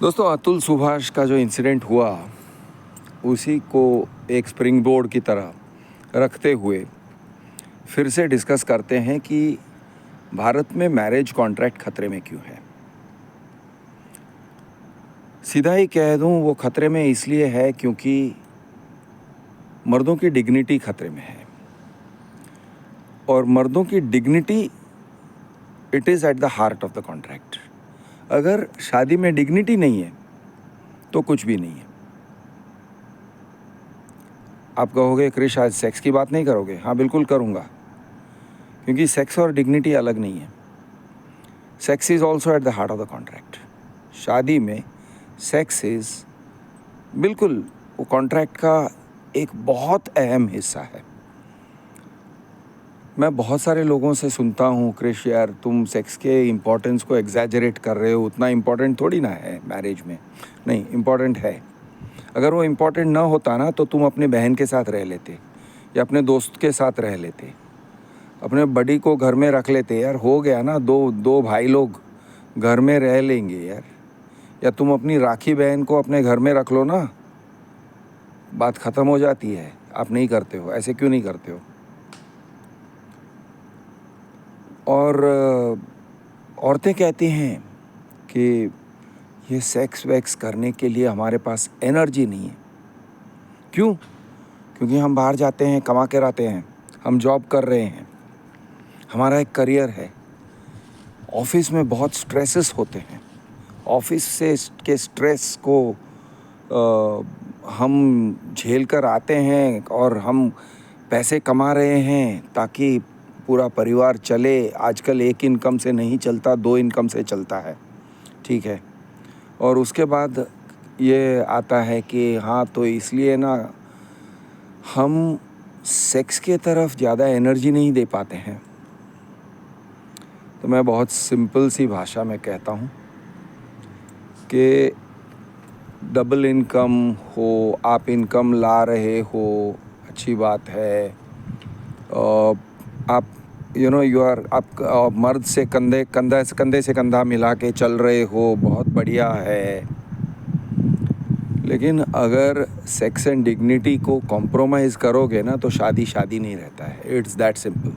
दोस्तों, अतुल सुभाष का जो इंसिडेंट हुआ उसी को एक स्प्रिंग बोर्ड की तरह रखते हुए फिर से डिस्कस करते हैं कि भारत में मैरिज कॉन्ट्रैक्ट खतरे में क्यों है। सीधा ही कह दूं, वो खतरे में इसलिए है क्योंकि मर्दों की डिग्निटी खतरे में है। और मर्दों की dignity it is eight the heart of the contract. अगर शादी में डिग्निटी नहीं है तो कुछ भी नहीं है। आप कहोगे क्रिश आज सेक्स की बात नहीं करोगे? हाँ, बिल्कुल करूँगा, क्योंकि सेक्स और डिग्निटी अलग नहीं है। Sex is also eight the heart of the contract. शादी में सेक्स इज़ बिल्कुल वो कॉन्ट्रैक्ट का एक बहुत अहम हिस्सा है। मैं बहुत सारे लोगों से सुनता हूँ, क्रिश यार तुम सेक्स के इम्पोर्टेंस को एग्जैजरेट कर रहे हो, उतना इम्पोर्टेंट थोड़ी ना है मैरिज में। नहीं, इम्पोर्टेंट है। अगर वो इम्पोर्टेंट ना होता ना तो तुम अपने बहन के साथ रह लेते या अपने दोस्त के साथ रह लेते, अपने बड़ी को घर में रख लेते। यार हो गया ना, दो भाई लोग घर में रह लेंगे यार। या तुम अपनी राखी बहन को अपने घर में रख लो ना, बात ख़त्म हो जाती है। आप नहीं करते हो, ऐसे क्यों नहीं करते हो? और औरतें कहती हैं कि ये सेक्स वैक्स करने के लिए हमारे पास एनर्जी नहीं है। क्यों? क्योंकि हम बाहर जाते हैं, कमा के लाते हैं, हम जॉब कर रहे हैं, हमारा एक करियर है, ऑफिस में बहुत स्ट्रेसेस होते हैं। ऑफिस से के स्ट्रेस को हम झेल कर आते हैं और हम पैसे कमा रहे हैं ताकि पूरा परिवार चले। आजकल एक इनकम से नहीं चलता, दो इनकम से चलता है, ठीक है। और उसके बाद ये आता है कि हाँ, तो इसलिए ना हम सेक्स के तरफ ज़्यादा एनर्जी नहीं दे पाते हैं। तो मैं बहुत सिंपल सी भाषा में कहता हूँ कि डबल इनकम हो, आप इनकम ला रहे हो, अच्छी बात है। आप आप मर्द से कंधे से कंधा मिला के चल रहे हो, बहुत बढ़िया है। लेकिन अगर सेक्स एंड डिग्निटी को कॉम्प्रोमाइज़ करोगे ना तो शादी नहीं रहता है। It's that simple.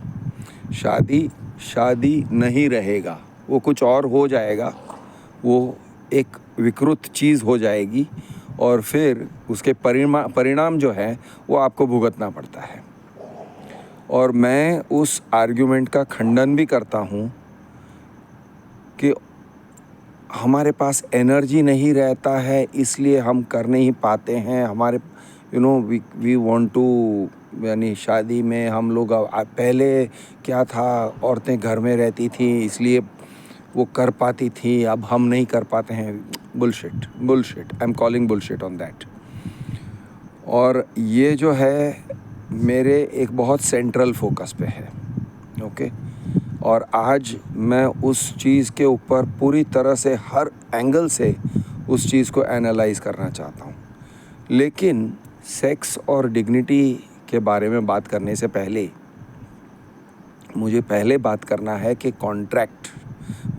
शादी नहीं रहेगा, वो कुछ और हो जाएगा, वो एक विकृत चीज़ हो जाएगी और फिर उसके परिणाम जो है वो आपको भुगतना पड़ता है। और मैं उस आर्ग्यूमेंट का खंडन भी करता हूँ कि हमारे पास एनर्जी नहीं रहता है इसलिए हम कर नहीं पाते हैं। हमारे वी वांट टू, यानी शादी में हम लोग पहले क्या था, औरतें घर में रहती थी इसलिए वो कर पाती थी, अब हम नहीं कर पाते हैं। Bullshit, I am calling bullshit on that. और ये जो है मेरे एक बहुत सेंट्रल फोकस पे है, ओके। और आज मैं उस चीज़ के ऊपर पूरी तरह से हर एंगल से उस चीज़ को एनालाइज करना चाहता हूँ। लेकिन सेक्स और डिग्निटी के बारे में बात करने से पहले मुझे पहले बात करना है कि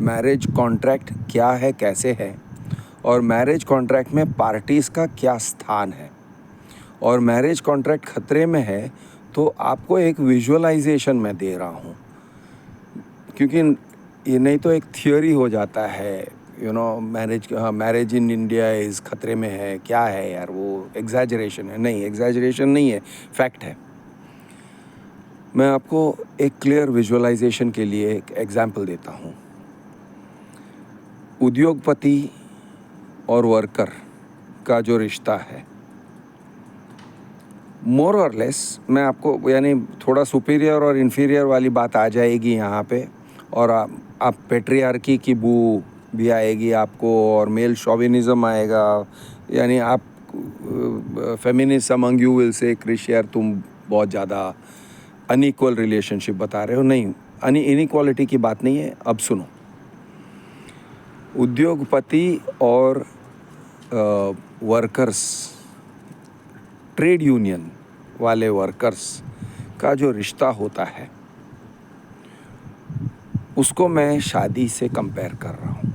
मैरिज कॉन्ट्रैक्ट क्या है, कैसे है, और मैरिज कॉन्ट्रैक्ट में पार्टीज़ का क्या स्थान है। और मैरिज कॉन्ट्रैक्ट खतरे में है तो आपको एक विजुअलाइजेशन मैं दे रहा हूँ, क्योंकि ये नहीं तो एक थियोरी हो जाता है, मैरिज इन इंडिया इज़ खतरे में है। क्या है यार, वो एग्जैजरेशन है। नहीं, एग्जैजरेशन नहीं है, फैक्ट है। मैं आपको एक क्लियर विजुअलाइजेशन के लिए एक एग्जाम्पल देता हूँ। उद्योगपति और वर्कर का जो रिश्ता है, मोर और लेस, मैं आपको यानी थोड़ा सुपीरियर और इन्फीरियर वाली बात आ जाएगी यहाँ पे, और आप पेट्रियार्की की बू भी आएगी आपको, और मेल शॉविनिज़म आएगा। यानी आप feminist among you will say Krrish यार तुम बहुत ज़्यादा अनइक्वल रिलेशनशिप बता रहे हो। नहीं, इनइक्वालिटी की बात नहीं है। अब सुनो, उद्योगपति और वर्कर्स, ट्रेड यूनियन वाले वर्कर्स का जो रिश्ता होता है उसको मैं शादी से कंपेयर कर रहा हूँ।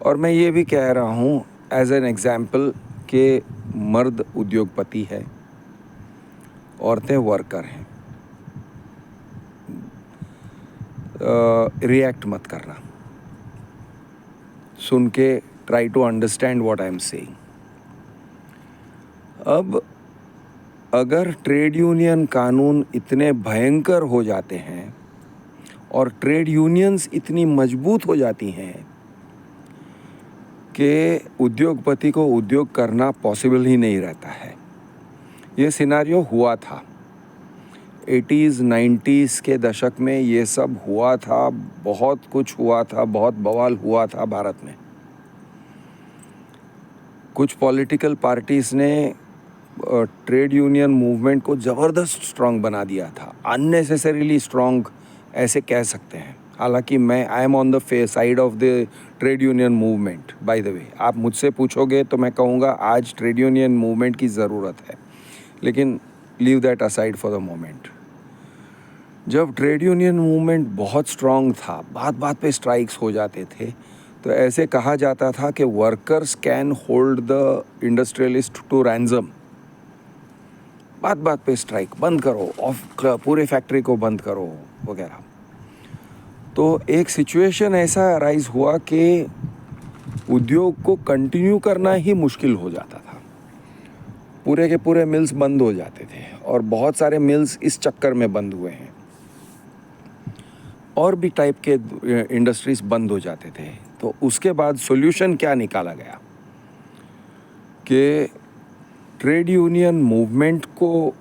और मैं ये भी कह रहा हूँ एज एन एग्जाम्पल कि मर्द उद्योगपति है, औरतें वर्कर हैं। रिएक्ट मत करना, सुन के try to understand what I am saying. अब अगर ट्रेड यूनियन कानून इतने भयंकर हो जाते हैं और ट्रेड यूनियंस इतनी मजबूत हो जाती हैं कि उद्योगपति को उद्योग करना पॉसिबल ही नहीं रहता है। ये सिनारियो हुआ था 80s 90s के दशक में, ये सब हुआ था, बहुत कुछ हुआ था, बहुत बवाल हुआ था भारत में। कुछ पॉलिटिकल पार्टीज़ ने ट्रेड यूनियन मूवमेंट को ज़बरदस्त स्ट्रॉन्ग बना दिया था, अननेसेसरीली स्ट्रॉन्ग ऐसे कह सकते हैं। हालांकि मैं I am on the side of the trade union movement. By the way, आप मुझसे पूछोगे तो मैं कहूँगा आज ट्रेड यूनियन मूवमेंट की ज़रूरत है, लेकिन leave that aside for the moment. जब ट्रेड यूनियन मूवमेंट बहुत स्ट्रॉन्ग था, बात बात पे स्ट्राइक्स हो जाते थे, तो ऐसे कहा जाता था कि workers can hold the industrialist to ransom. बात बात पे स्ट्राइक बंद करो, पूरे फैक्ट्री को बंद करो वगैरह। तो एक सिचुएशन ऐसा अराइज हुआ कि उद्योग को कंटिन्यू करना ही मुश्किल हो जाता था, पूरे के पूरे मिल्स बंद हो जाते थे और बहुत सारे मिल्स इस चक्कर में बंद हुए हैं। और भी टाइप के इंडस्ट्रीज बंद हो जाते थे। तो उसके बाद सॉल्यूशन क्या निकाला गया कि ट्रेड यूनियन मूवमेंट को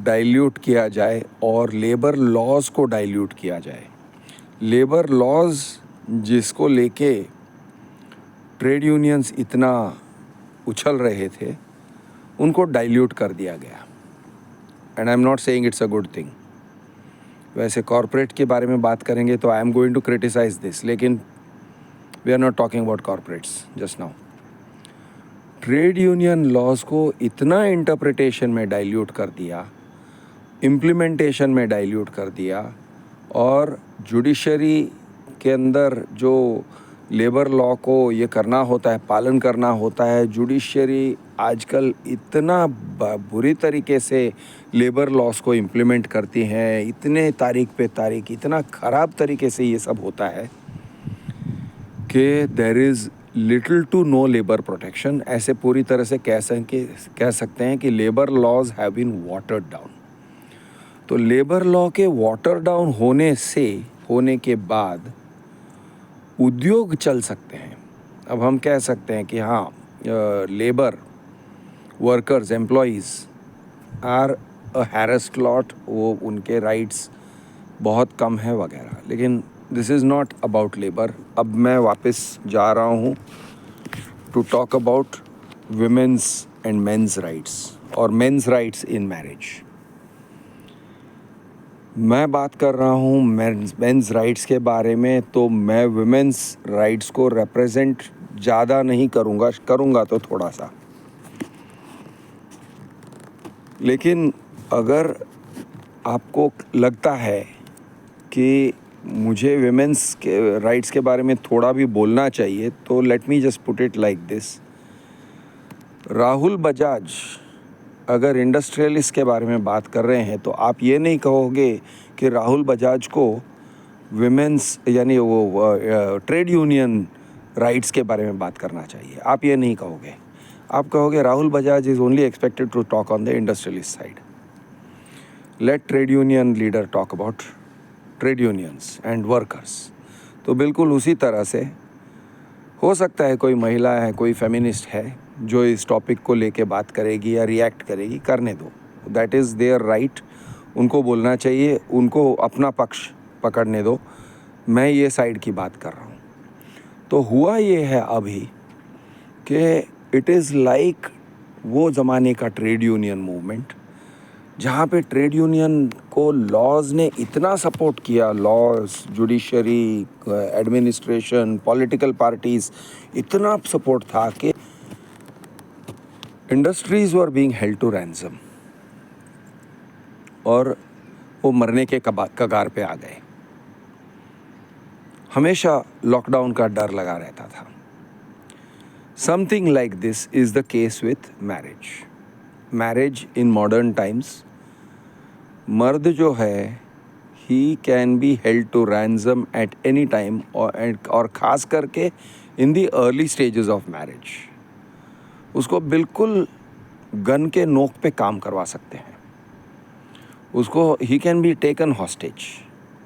डाइल्यूट किया जाए और लेबर लॉज को डाइल्यूट किया जाए। लेबर लॉज जिसको लेके ट्रेड यूनियंस इतना उछल रहे थे, उनको डाइल्यूट कर दिया गया। And I am not saying it's a good thing. वैसे कॉरपोरेट के बारे में बात करेंगे तो I am going to criticize this, लेकिन we are not talking about corporates just now. Trade union laws को इतना इंटरप्रिटेशन में डाइल्यूट कर दिया, इम्प्लीमेंटेशन में डाइल्यूट कर दिया, और जुडिशरी के अंदर जो लेबर लॉ को ये करना होता है, पालन करना होता है, जुडिशरी आजकल इतना बुरी तरीके से लेबर लॉस को इम्प्लीमेंट करती हैं, इतने तारीख पे तारीख, इतना ख़राब तरीके से ये सब होता है कि there is little to no labour protection. ऐसे पूरी तरह से कह सकते हैं कि labour laws have been watered down. तो लेबर लॉ के वाटर डाउन होने के बाद उद्योग चल सकते हैं। अब हम कह सकते हैं कि हाँ, labour workers employees are a harassed lot, वो उनके राइट्स बहुत कम है वगैरह, लेकिन this is not about labour. अब मैं वापस जा रहा हूँ to talk about women's and men's rights और मेंस राइट्स इन मैरिज। मैं बात कर रहा हूँ मेंस राइट्स के बारे में, तो मैं विमेंस राइट्स को रिप्रेजेंट ज़्यादा नहीं करूँगा तो थोड़ा सा। लेकिन अगर आपको लगता है कि मुझे विमेंस के राइट्स के बारे में थोड़ा भी बोलना चाहिए, तो let me just put it like this. Rahul Bajaj अगर इंडस्ट्रियलिस्ट के बारे में बात कर रहे हैं, तो आप ये नहीं कहोगे कि राहुल बजाज को विमेंस यानी वो ट्रेड यूनियन राइट्स के बारे में बात करना चाहिए। आप ये नहीं कहोगे। आप कहोगे Rahul Bajaj is only expected to talk on the industrialist side. Let trade union leader talk about trade unions and workers. तो बिल्कुल उसी तरह से हो सकता है कोई महिला है, कोई फेमिनिस्ट है जो इस टॉपिक को लेके बात करेगी या रिएक्ट करेगी, करने दो, दैट इज़ देयर राइट। उनको बोलना चाहिए, उनको अपना पक्ष पकड़ने दो। मैं ये साइड की बात कर रहा हूँ। तो हुआ ये है अभी कि इट इज़ लाइक वो ज़माने का ट्रेड यूनियन मूवमेंट जहाँ पे ट्रेड यूनियन को लॉज ने इतना सपोर्ट किया, laws, judiciary, administration, political parties, इतना सपोर्ट था कि industries were being held to ransom और वो मरने के कगार पे आ गए। हमेशा लॉकडाउन का डर लगा रहता था। Something like this is the case with marriage. Marriage in modern times, मर्द जो है he can be held to ransom at any time और ख़ास करके in the early stages of marriage उसको बिल्कुल गन के नोक पे काम करवा सकते हैं. उसको he can be taken hostage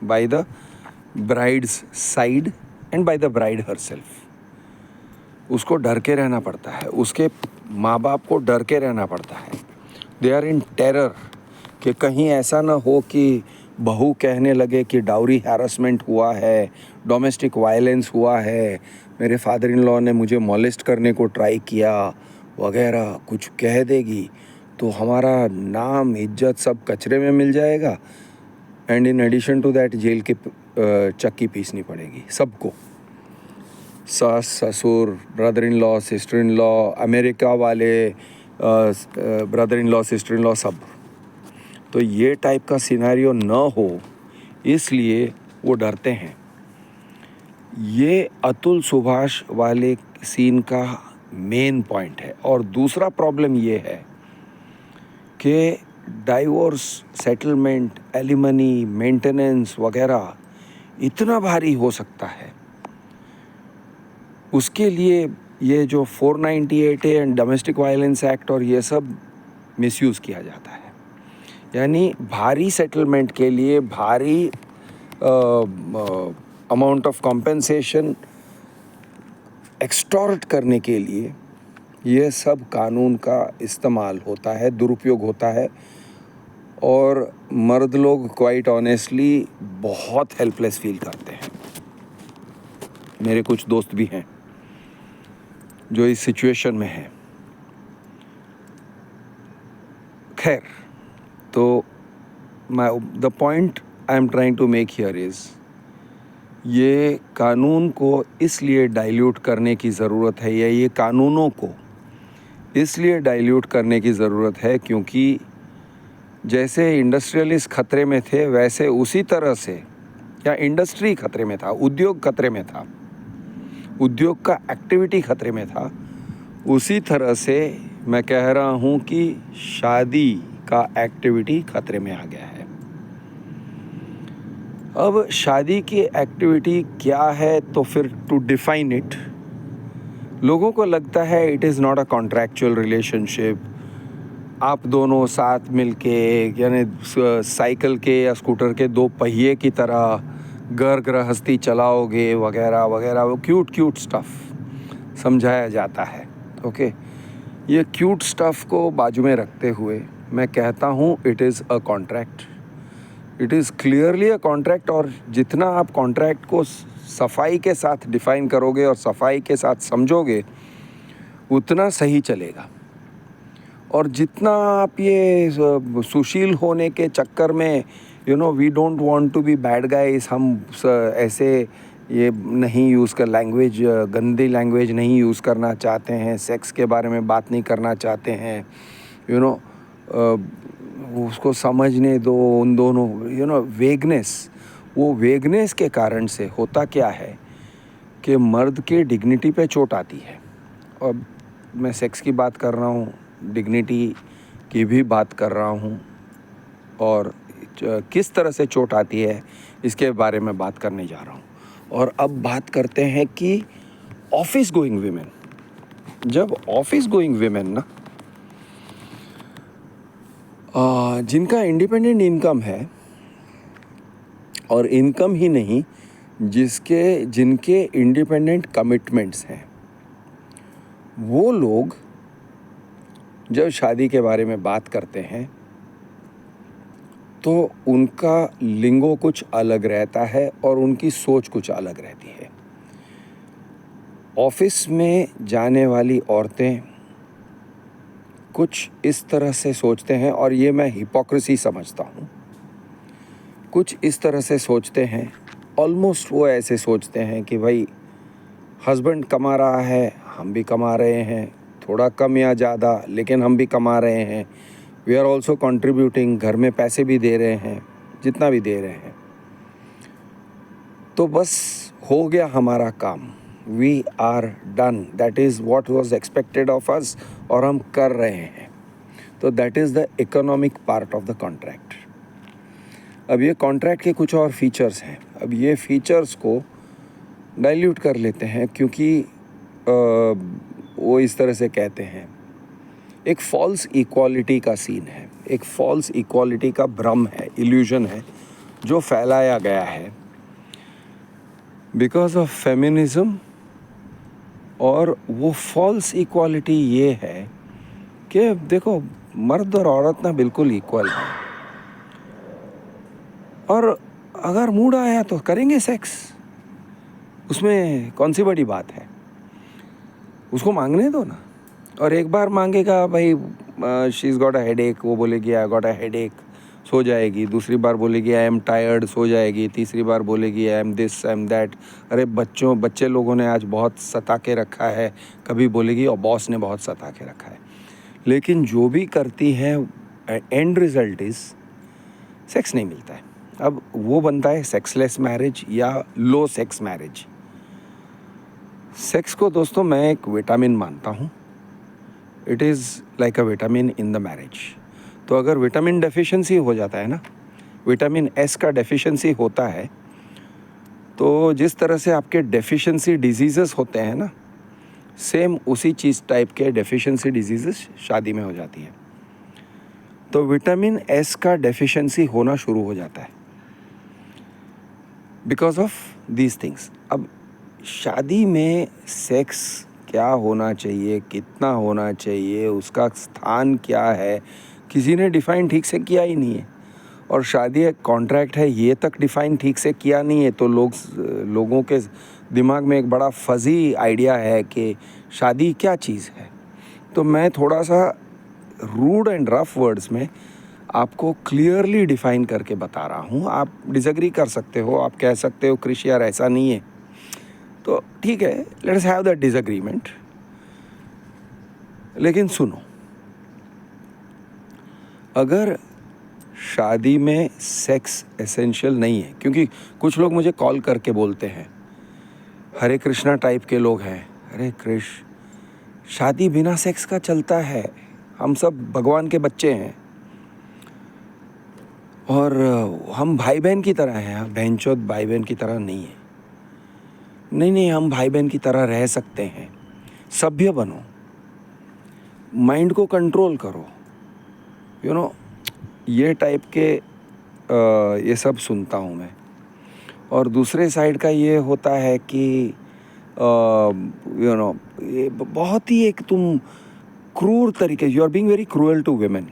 by the bride's side and by the bride herself. उसको डर के रहना पड़ता है, उसके माँ बाप को डर के रहना पड़ता है. दे आर इन टेरर कि कहीं ऐसा ना हो कि बहू कहने लगे कि डाउरी हैरेसमेंट हुआ है, डोमेस्टिक वायलेंस हुआ है, मेरे फादर इन लॉ ने मुझे मॉलेस्ट करने को ट्राई किया वगैरह कुछ कह देगी तो हमारा नाम इज्जत सब कचरे में मिल जाएगा. And in addition to that jail के चक्की पीसनी पड़ेगी सबको, सास ससुर, brother in law, sister in law, America वाले brother in law, sister in law सब. तो ये टाइप का सिनेरियो न हो इसलिए वो डरते हैं. ये अतुल सुभाष वाले सीन का मेन पॉइंट है. और दूसरा प्रॉब्लम ये है कि डाइवोर्स, सेटलमेंट, एलिमनी, मेंटेनेंस वगैरह इतना भारी हो सकता है. उसके लिए ये जो 498 एंड डोमेस्टिक वायलेंस एक्ट और ये सब मिसयूज़ किया जाता है. यानी भारी सेटलमेंट के लिए भारी अमाउंट ऑफ कॉम्पेंसेशन एक्सटॉर्ट करने के लिए ये सब कानून का इस्तेमाल होता है, दुरुपयोग होता है. और मर्द लोग क्वाइट ऑनेस्टली बहुत हेल्पलेस फील करते हैं. मेरे कुछ दोस्त भी हैं जो इस सिचुएशन में हैं. खैर, तो the point I am trying to make here is ये कानून को इसलिए डाइल्यूट करने की ज़रूरत है, या ये कानूनों को इसलिए डाइल्यूट करने की ज़रूरत है क्योंकि जैसे इंडस्ट्रियलिस्ट खतरे में थे वैसे उसी तरह से, या इंडस्ट्री खतरे में था, उद्योग खतरे में था, उद्योग का एक्टिविटी खतरे में था, उसी तरह से मैं कह रहा हूँ कि शादी का एक्टिविटी खतरे में आ गया है. अब शादी की एक्टिविटी क्या है, तो फिर टू डिफाइन इट, लोगों को लगता है it is not a contractual relationship. आप दोनों साथ मिलके यानी साइकिल के या स्कूटर के दो पहिए की तरह घर गृहस्थी चलाओगे वगैरह वगैरह, वो क्यूट स्टफ़ समझाया जाता है. ओके, ये क्यूट स्टफ़ को बाजू में रखते हुए मैं कहता हूँ it is a contract. It is clearly a contract. और जितना आप कॉन्ट्रैक्ट को सफाई के साथ डिफ़ाइन करोगे और सफाई के साथ समझोगे उतना सही चलेगा. और जितना आप ये सुशील होने के चक्कर में we don't want to be bad guys, हम ऐसे ये नहीं यूज़ कर, लैंग्वेज, गंदी लैंग्वेज नहीं यूज़ करना चाहते हैं, सेक्स के बारे में बात नहीं करना चाहते हैं, उसको समझने दो उन दोनों, वेगनेस. वो वेगनेस के कारण से होता क्या है कि मर्द के डिग्निटी पे चोट आती है. और मैं सेक्स की बात कर रहा हूँ, डिग्निटी की भी बात कर रहा हूँ, और किस तरह से चोट आती है इसके बारे में बात करने जा रहा हूँ. और अब बात करते हैं कि ऑफिस गोइंग वीमेन. जब ऑफिस गोइंग वीमेन ना, जिनका इंडिपेंडेंट इनकम है, और इनकम ही नहीं, जिनके इंडिपेंडेंट कमिटमेंट्स हैं, वो लोग जब शादी के बारे में बात करते हैं तो उनका लिंगो कुछ अलग रहता है और उनकी सोच कुछ अलग रहती है. ऑफिस में जाने वाली औरतें कुछ इस तरह से सोचते हैं, और ये मैं हिपोक्रेसी समझता हूँ. कुछ इस तरह से सोचते हैं, ऑलमोस्ट वो ऐसे सोचते हैं कि भाई हस्बैंड कमा रहा है, हम भी कमा रहे हैं, थोड़ा कम या ज़्यादा लेकिन हम भी कमा रहे हैं, वी आर ऑल्सो कंट्रीब्यूटिंग, घर में पैसे भी दे रहे हैं, जितना भी दे रहे हैं, तो बस हो गया हमारा काम, we are done, that is what was expected of us, और हम कर रहे हैं। तो that is the economic part of the contract. अब ये कॉन्ट्रैक्ट के कुछ और फीचर्स हैं। अब ये फीचर्स को डाइल्यूट कर लेते हैं, क्योंकि वो इस तरह से कहते हैं, एक फॉल्स इक्वालिटी का सीन है, एक फॉल्स इक्वालिटी का भ्रम है, इल्यूजन है, जो फैलाया गया है बिकॉज ऑफ फेमिनिज्म। और वो फॉल्स इक्वालिटी ये है कि देखो, मर्द और औरत ना बिल्कुल इक्वल है, और अगर मूड आया तो करेंगे सेक्स, उसमें कौन सी बड़ी बात है, उसको मांगने दो ना। और एक बार मांगेगा भाई, she is got a headache, वो बोलेगी आई गॉट अ हेडेक, सो जाएगी। दूसरी बार बोलेगी आई एम टायर्ड, सो जाएगी। तीसरी बार बोलेगी I am this, I am that. अरे बच्चे लोगों ने आज बहुत सता के रखा है, कभी बोलेगी और बॉस ने बहुत सता के रखा है। लेकिन जो भी करती है, एंड रिजल्ट इज़ सेक्स नहीं मिलता है। अब वो बनता है सेक्सलेस मैरिज या लो सेक्स मैरिज। सेक्स को दोस्तों मैं एक विटामिन मानता हूँ। It is like a vitamin in the marriage. तो अगर विटामिन डेफिशिएंसी हो जाता है ना, विटामिन एस का डेफिशिएंसी होता है, तो जिस तरह से आपके डेफिशिएंसी डिजीज़ेस होते हैं ना, सेम उसी चीज़ टाइप के डेफिशिएंसी डिजीज़ेस शादी में हो जाती है। तो विटामिन एस का डेफिशिएंसी होना शुरू हो जाता है बिकॉज ऑफ दीज थिंग्स। अब शादी में सेक्स क्या होना चाहिए, कितना होना चाहिए, उसका स्थान क्या है, किसी ने डिफ़ाइन ठीक से किया ही नहीं है। और शादी एक कॉन्ट्रैक्ट है, ये तक डिफ़ाइन ठीक से किया नहीं है, तो लोगों के दिमाग में एक बड़ा फजी आइडिया है कि शादी क्या चीज़ है। तो मैं थोड़ा सा रूड एंड रफ वर्ड्स में आपको क्लियरली डिफ़ाइन करके बता रहा हूँ। आप डिसएग्री कर सकते हो, आप कह सकते हो क्रिश यार ऐसा नहीं है, तो ठीक है, लेट्स हैव दैट डिसएग्रीमेंट। लेकिन सुनो, अगर शादी में सेक्स एसेंशियल नहीं है, क्योंकि कुछ लोग मुझे कॉल करके बोलते हैं, हरे कृष्णा टाइप के लोग हैं, अरे कृष, शादी बिना सेक्स का चलता है, हम सब भगवान के बच्चे हैं और हम भाई बहन की तरह हैं। बहनचोद भाई बहन की तरह नहीं है। नहीं, हम भाई बहन की तरह रह सकते हैं। सभ्य बनो, माइंड को कंट्रोल करो, यू नो, ये टाइप के ये सब सुनता हूँ मैं। और दूसरे साइड का ये होता है कि यू नो, ये बहुत ही एक तुम क्रूर तरीके, you are being very cruel to women,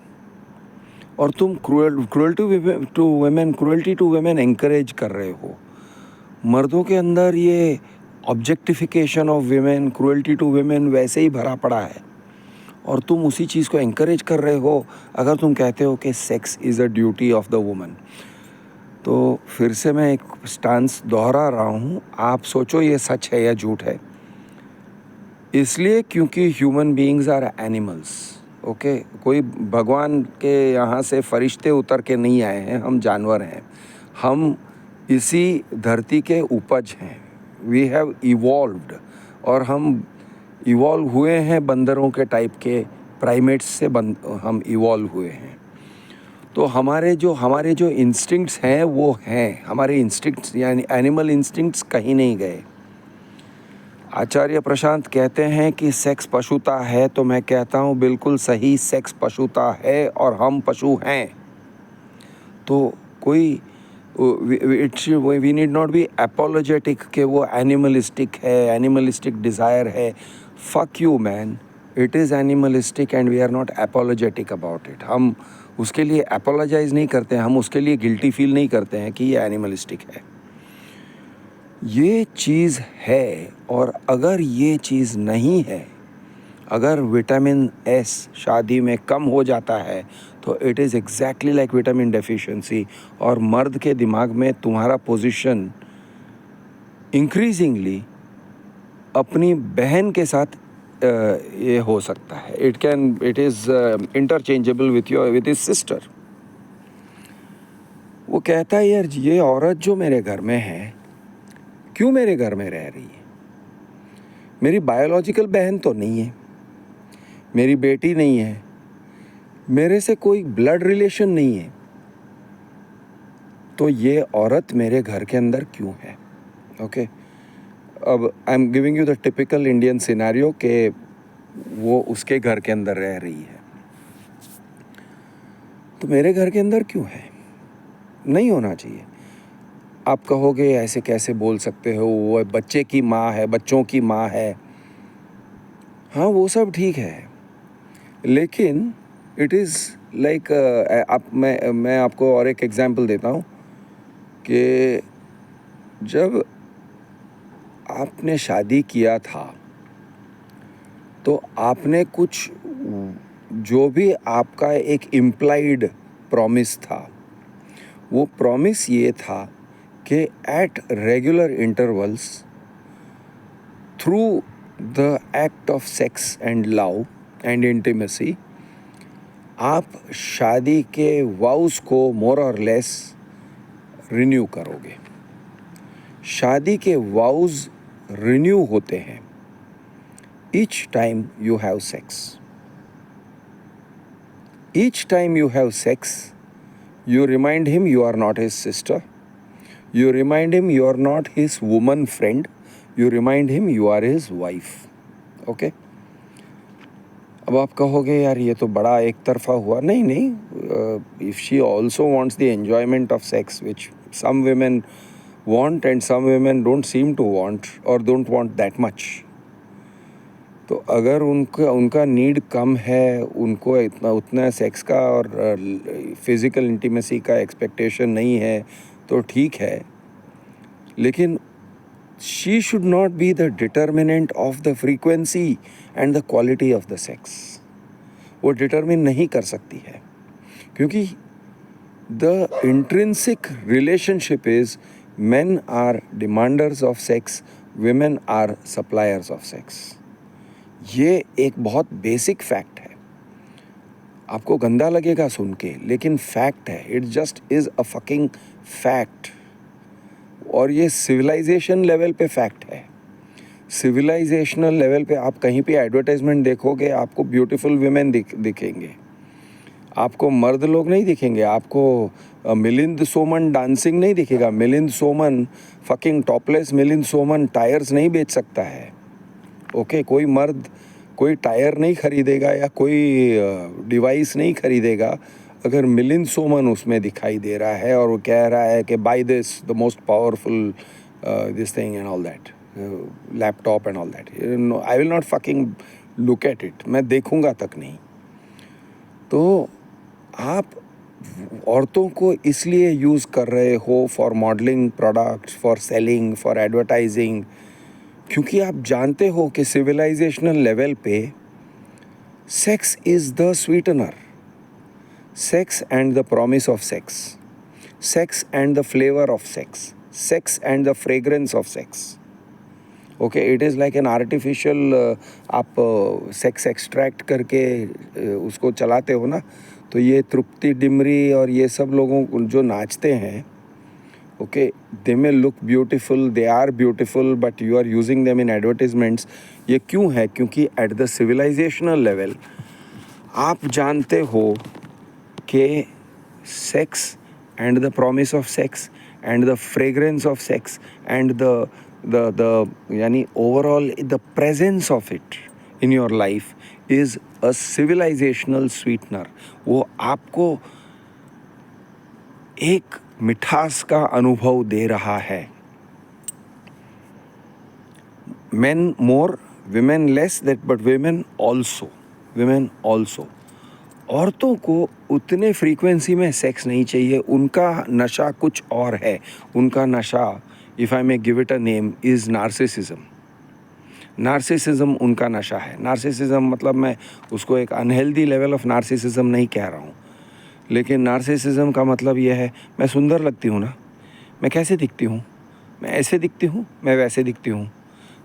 और तुम क्रूअल्टी टू वेमेन एंकरेज कर रहे हो। मर्दों के अंदर ये objectification of women, cruelty to women वैसे ही भरा पड़ा है, और तुम उसी चीज़ को एंकरेज कर रहे हो अगर तुम कहते हो कि sex is a duty of the woman. तो फिर से मैं एक स्टांस दोहरा रहा हूँ, आप सोचो ये सच है या झूठ है। इसलिए क्योंकि human beings are animals, okay. कोई भगवान के यहाँ से फरिश्ते उतर के नहीं आए हैं, हम जानवर हैं, हम इसी धरती के उपज हैं। वी हैव इवॉल्व्ड, और हम इवॉल्व हुए हैं बंदरों के टाइप के, प्राइमेट्स से हम इवॉल्व हुए हैं। तो हमारे जो इंस्टिंक्ट्स हैं वो हैं, हमारे इंस्टिंक्ट्स यानी एनिमल इंस्टिंक्ट्स कहीं नहीं गए। आचार्य प्रशांत कहते हैं कि सेक्स पशुता है, तो मैं कहता हूँ बिल्कुल सही, सेक्स पशुता है और हम पशु हैं। तो कोई we need not be apologetic कि वो एनिमलिस्टिक है, एनिमलिस्टिक डिज़ायर है। Fuck you man, it is animalistic and we are not apologetic about it. हम उसके लिए एपोलोजाइज़ नहीं करते हैं, हम उसके लिए गिल्टी फील नहीं करते हैं कि ये एनिमलिस्टिक है। ये चीज़ है, और अगर ये चीज़ नहीं है, अगर विटामिन एस शादी में कम हो जाता है, तो it is exactly like vitamin deficiency, और मर्द के दिमाग में तुम्हारा पोजीशन इंक्रीजिंगली अपनी बहन के साथ ये हो सकता है। It is interchangeable with his sister. वो कहता है यार, ये औरत जो मेरे घर में है, क्यों मेरे घर में रह रही है? मेरी बायोलॉजिकल बहन तो नहीं है, मेरी बेटी नहीं है, मेरे से कोई ब्लड रिलेशन नहीं है, तो ये औरत मेरे घर के अंदर क्यों है? ओके, अब I am giving you the typical Indian scenario कि वो उसके घर के अंदर रह रही है, तो मेरे घर के अंदर क्यों है? नहीं होना चाहिए। आप कहोगे ऐसे कैसे बोल सकते हो, वो बच्चे की माँ है, बच्चों की माँ है। हाँ, वो सब ठीक है, लेकिन इट इज़ लाइक मैं आपको और एक एग्जांपल देता हूँ कि जब आपने शादी किया था तो आपने कुछ, जो भी आपका एक इम्प्लाइड प्रॉमिस था, वो प्रॉमिस ये था कि at regular intervals through the act of sex and love and intimacy आप शादी के वाउस को मोर और लेस रिन्यू करोगे। शादी के वाउस रिन्यू होते हैं each time you have sex. Each time you have sex, you remind him you are not his sister. You remind him you are not his woman friend. You remind him you are his wife. Okay? अब आप कहोगे यार ये तो बड़ा एक तरफा हुआ। नहीं नहीं, if she also wants the enjoyment of sex, which some women want and some women don't seem to want or don't want that much. तो अगर उनका नीड कम है, उनको उतना सेक्स का और फिज़िकल इंटीमेसी का एक्सपेक्टेशन नहीं है, तो ठीक है, लेकिन she should not be the determinant of the frequency and the quality of the sex. वो डिटर्मिन नहीं कर सकती है, क्योंकि the intrinsic relationship is men are demanders of sex, women are suppliers of sex. ये एक बहुत बेसिक फैक्ट है। आपको गंदा लगेगा सुन के, लेकिन फैक्ट है। It just is a fucking fact. और ये सिविलाइजेशन लेवल पे फैक्ट है। सिविलाइजेशनल लेवल पे आप कहीं पे एडवर्टाइजमेंट देखोगे, आपको ब्यूटीफुल वुमेन दिखेंगे, आपको मर्द लोग नहीं दिखेंगे, आपको मिलिंद सोमन डांसिंग नहीं दिखेगा। Milind Soman fucking topless Milind Soman tyres नहीं बेच सकता है। ओके, कोई मर्द कोई टायर नहीं खरीदेगा या कोई डिवाइस नहीं खरीदेगा अगर मिलिंद सोमन उसमें दिखाई दे रहा है और वो कह रहा है कि by this the most powerful this thing and all that, laptop and all that. I will not fucking look at it, मैं देखूंगा तक नहीं। तो आप औरतों को इसलिए यूज़ कर रहे हो for modelling products, for selling, for advertising, क्योंकि आप जानते हो कि सिविलाइजेशनल लेवल पे sex is the sweetener. Sex and the promise of sex, sex and the flavour of sex, sex and the fragrance of sex. Okay, it is like an artificial, आप sex extract करके उसको चलाते हो ना, तो ये तृप्ति डिमरी और ये सब लोगों जो नाचते हैं, okay, they may look beautiful, they are beautiful, but you are using them in advertisements. ये क्यों है? क्योंकि एट द सिविलाइजेशनल लेवल आप जानते हो कि sex and the promise of sex and the fragrance of sex and the यानी overall the presence of it in your life is a civilizational sweetener. वो आपको एक मिठास का अनुभव दे रहा है। Men more, women less, that but women also, women also। औरतों को उतने फ्रीक्वेंसी में सेक्स नहीं चाहिए, उनका नशा कुछ और है। उनका नशा, if I may give it a name, is narcissism. Narcissism उनका नशा है। नार्सिसिज्म मतलब मैं उसको एक अनहेल्दी लेवल ऑफ नार्सिसिज्म नहीं कह रहा हूँ, लेकिन नार्सिसिज्म का मतलब यह है, मैं सुंदर लगती हूँ ना, मैं कैसे दिखती हूँ, मैं ऐसे दिखती हूँ, मैं वैसे दिखती हूँ,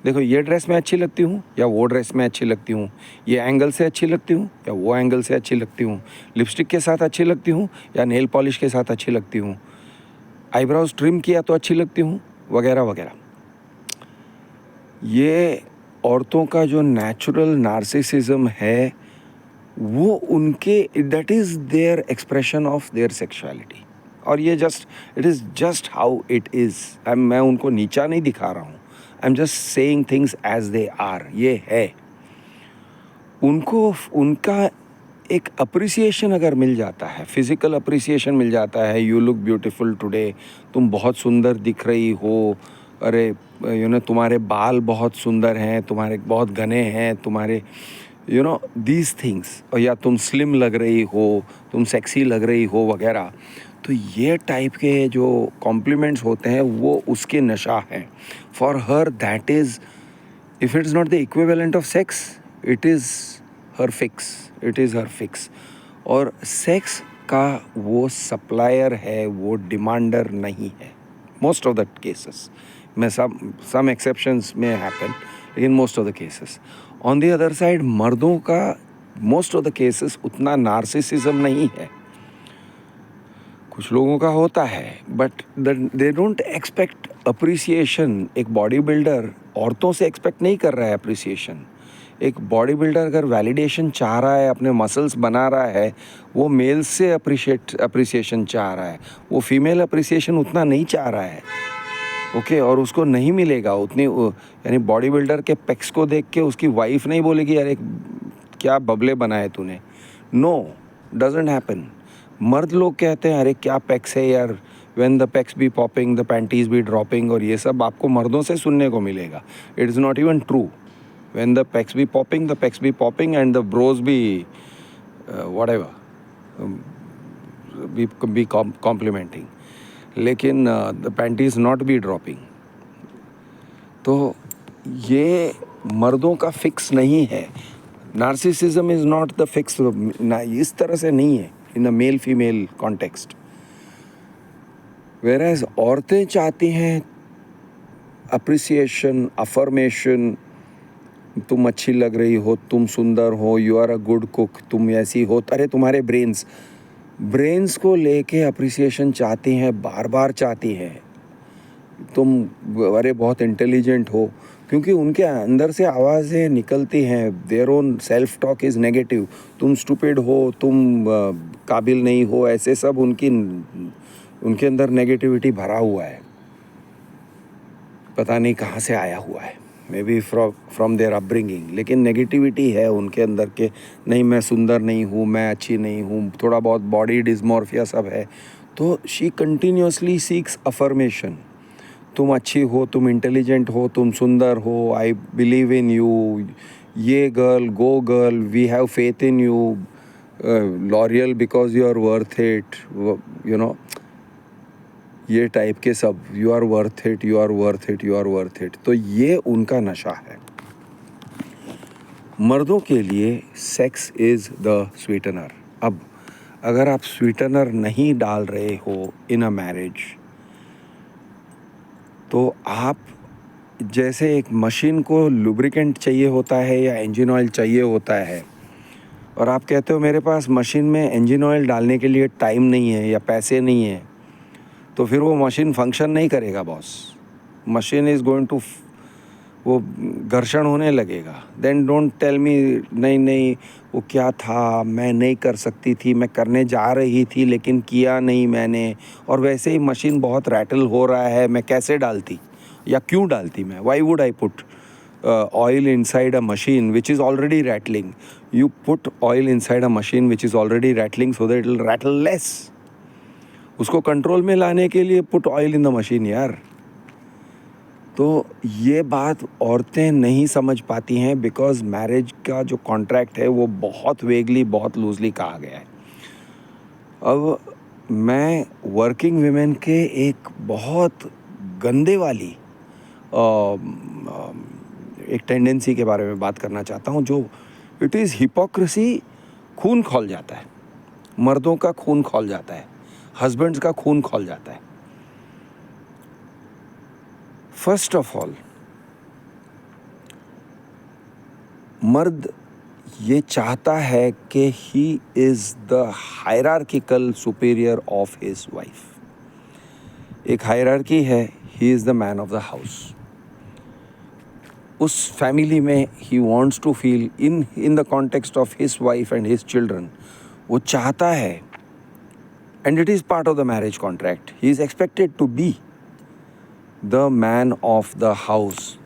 देखो ये ड्रेस में अच्छी लगती हूँ या वो ड्रेस में अच्छी लगती हूँ, ये एंगल से अच्छी लगती हूँ या वो एंगल से अच्छी लगती हूँ, लिपस्टिक के साथ अच्छी लगती हूँ या नेल पॉलिश के साथ अच्छी लगती हूँ, आईब्रोज ट्रिम किया तो अच्छी लगती हूँ, वगैरह वगैरह। ये औरतों का जो नेचुरल नार्सिसिज्म है वो उनके, that is their expression of their sexuality. और ये it is just how it is. मैं उनको नीचा नहीं दिखा रहा हूँ, I am just saying things as they are. ये है, उनको उनका एक अप्रिसिएशन अगर मिल जाता है, फिज़िकल अप्रिसिएशन मिल जाता है, यू लुक ब्यूटीफुल टुडे, तुम बहुत सुंदर दिख रही हो, अरे तुम्हारे बाल बहुत सुंदर हैं, तुम्हारे बहुत घने हैं, तुम्हारे दीज थिंग्स, और या तुम स्लिम लग रही हो, तुम सेक्सी लग रही हो वगैरह। तो ये टाइप के जो कॉम्प्लीमेंट्स होते हैं वो उसके नशा है। For her that is, if it is not the equivalent of sex, it is her fix. और सेक्स का वो सप्लायर है, वो डिमांडर नहीं है मोस्ट ऑफ द केसेस में। सम एक्सेप्शंस में हैपन, लेकिन most of the cases. On the other side मर्दों का मोस्ट ऑफ द केसेस उतना नार्सिसिज्म नहीं है। कुछ लोगों का होता है, but they don't expect appreciation. एक बॉडी बिल्डर औरतों से एक्सपेक्ट नहीं कर रहा है अप्रिसिएशन। एक बॉडी बिल्डर अगर वैलिडेशन चाह रहा है, अपने मसल्स बना रहा है, वो मेल से अप्रिसिएशन चाह रहा है। वो फीमेल अप्रिसिएशन उतना नहीं चाह रहा है, ओके। और उसको नहीं मिलेगा उतनी, यानी बॉडी बिल्डर के पेक्स को देख के उसकी वाइफ नहीं बोलेगी अरे क्या बबले बनाए तूने। No, doesn't happen. मर्द लोग कहते हैं अरे क्या पेक्स है यार, when the pecs be popping the panties be dropping, और ये सब आपको मर्दों से सुनने को मिलेगा। It is not even true. When the pecs be popping, the pecs be popping, and the bros be whatever, be complimenting. लेकिन the panties not be dropping. तो ये मर्दों का फिक्स नहीं है। Narcissism is not the fix, इस तरह से नहीं है in the male female context. Whereas औरतें चाहती हैं अप्रिसिएशन, अफर्मेशन, तुम अच्छी लग रही हो, तुम सुंदर हो, you are a good cook, तुम ऐसी हो, अरे तुम्हारे ब्रेन्स को लेके अप्रिसिएशन चाहती हैं, बार बार चाहती हैं। तुम अरे बहुत इंटेलिजेंट हो, क्योंकि उनके अंदर से आवाज़ें निकलती हैं, their own self talk is negative. तुम स्टूपिड हो, तुम काबिल नहीं हो, ऐसे सब उनके अंदर नेगेटिविटी भरा हुआ है। पता नहीं कहाँ से आया हुआ है, may be from their upbringing, लेकिन नेगेटिविटी है उनके अंदर के, नहीं मैं सुंदर नहीं हूँ, मैं अच्छी नहीं हूँ, थोड़ा बहुत बॉडी डिस्मॉर्फिया सब है। तो शी कंटिन्यूसली सीक्स अफर्मेशन। तुम अच्छी हो, तुम इंटेलिजेंट हो, तुम सुंदर हो, I believe in you, yay girl, go girl, we have faith in you, L'Oreal because you are worth it, ये टाइप के सब, you are worth it, you are worth it, you are worth it. तो ये उनका नशा है। मर्दों के लिए सेक्स इज़ द स्वीटनर। अब अगर आप स्वीटनर नहीं डाल रहे हो इन अ मैरिज, तो आप जैसे एक मशीन को लुब्रिकेंट चाहिए होता है या इंजन ऑयल चाहिए होता है, और आप कहते हो मेरे पास मशीन में इंजन ऑयल डालने के लिए टाइम नहीं है या पैसे नहीं है, तो फिर वो मशीन फंक्शन नहीं करेगा boss. Machine is going to, वो घर्षण होने लगेगा। देन डोंट टेल मी नहीं वो क्या था, मैं नहीं कर सकती थी, मैं करने जा रही थी लेकिन किया नहीं मैंने, और वैसे ही मशीन बहुत रैटल हो रहा है, मैं कैसे डालती या क्यों डालती मैं, why would I put oil inside a machine which is already rattling. You put oil inside a machine which is already rattling so that it will rattle less. उसको कंट्रोल में लाने के लिए put oil in the machine यार। तो ये बात औरतें नहीं समझ पाती हैं, बिकॉज मैरिज का जो कॉन्ट्रैक्ट है वो बहुत वेगली, बहुत लूजली कहा गया है। अब मैं वर्किंग विमेन के एक बहुत गंदे वाली एक टेंडेंसी के बारे में बात करना चाहता हूँ, जो इट इज़ हिपोक्रेसी। खून खौल जाता है, मर्दों का खून खौल जाता है, हस्बैंड्स का खून खौल जाता है। फर्स्ट ऑफ ऑल, मर्द ये चाहता है कि he is the hierarchical superior of his wife. एक हायरार्की है, he is the man of the house. उस फैमिली में he wants to feel in the context of his wife and his children, वो चाहता है, and it is part of the marriage contract, he is expected to be the man of the house.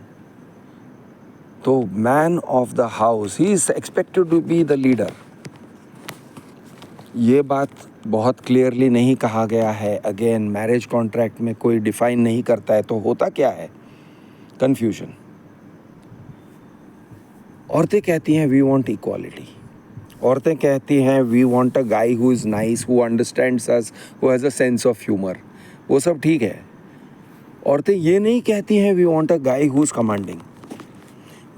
तो man of the house, he is expected to be the leader. ये बात बहुत clearly नहीं कहा गया है. अगेन मैरिज कॉन्ट्रैक्ट में कोई डिफाइन नहीं करता है, तो होता क्या है? कन्फ्यूजन. औरतें कहती हैं वी वांट इक्वालिटी. औरतें कहती हैं we want a guy who is nice, who understands us, who has a sense of humour. वो सब ठीक है. औरतें ये नहीं कहती हैं we want a guy who is commanding,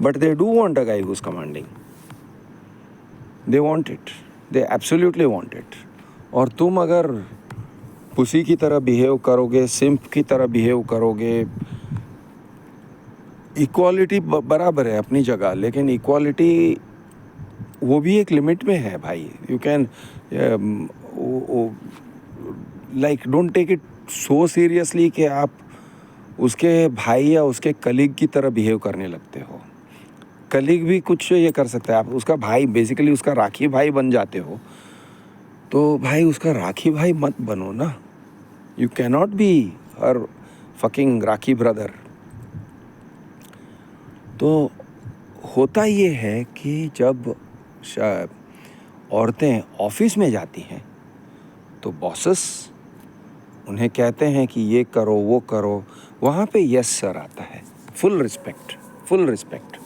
but they do want a guy who is commanding. They want it, they absolutely want it. और तुम अगर पुसी की तरह बिहेव करोगे, सिंप की तरह बिहेव करोगे, इक्वालिटी बराबर है अपनी जगह, लेकिन इक्वालिटी वो भी एक लिमिट में है भाई. You can like don't take it so seriously कि आप उसके भाई या उसके कलीग की तरह बिहेव करने लगते हो. कलीग भी कुछ ये कर सकता है, आप उसका भाई, बेसिकली उसका राखी भाई बन जाते हो, तो भाई उसका राखी भाई मत बनो ना. You cannot be her fucking rakhi brother. तो होता ये है कि जब औरतें ऑफिस में जाती हैं तो बॉसेस उन्हें कहते हैं कि ये करो वो करो, वहाँ पे यस सर आता है. Full respect, full respect.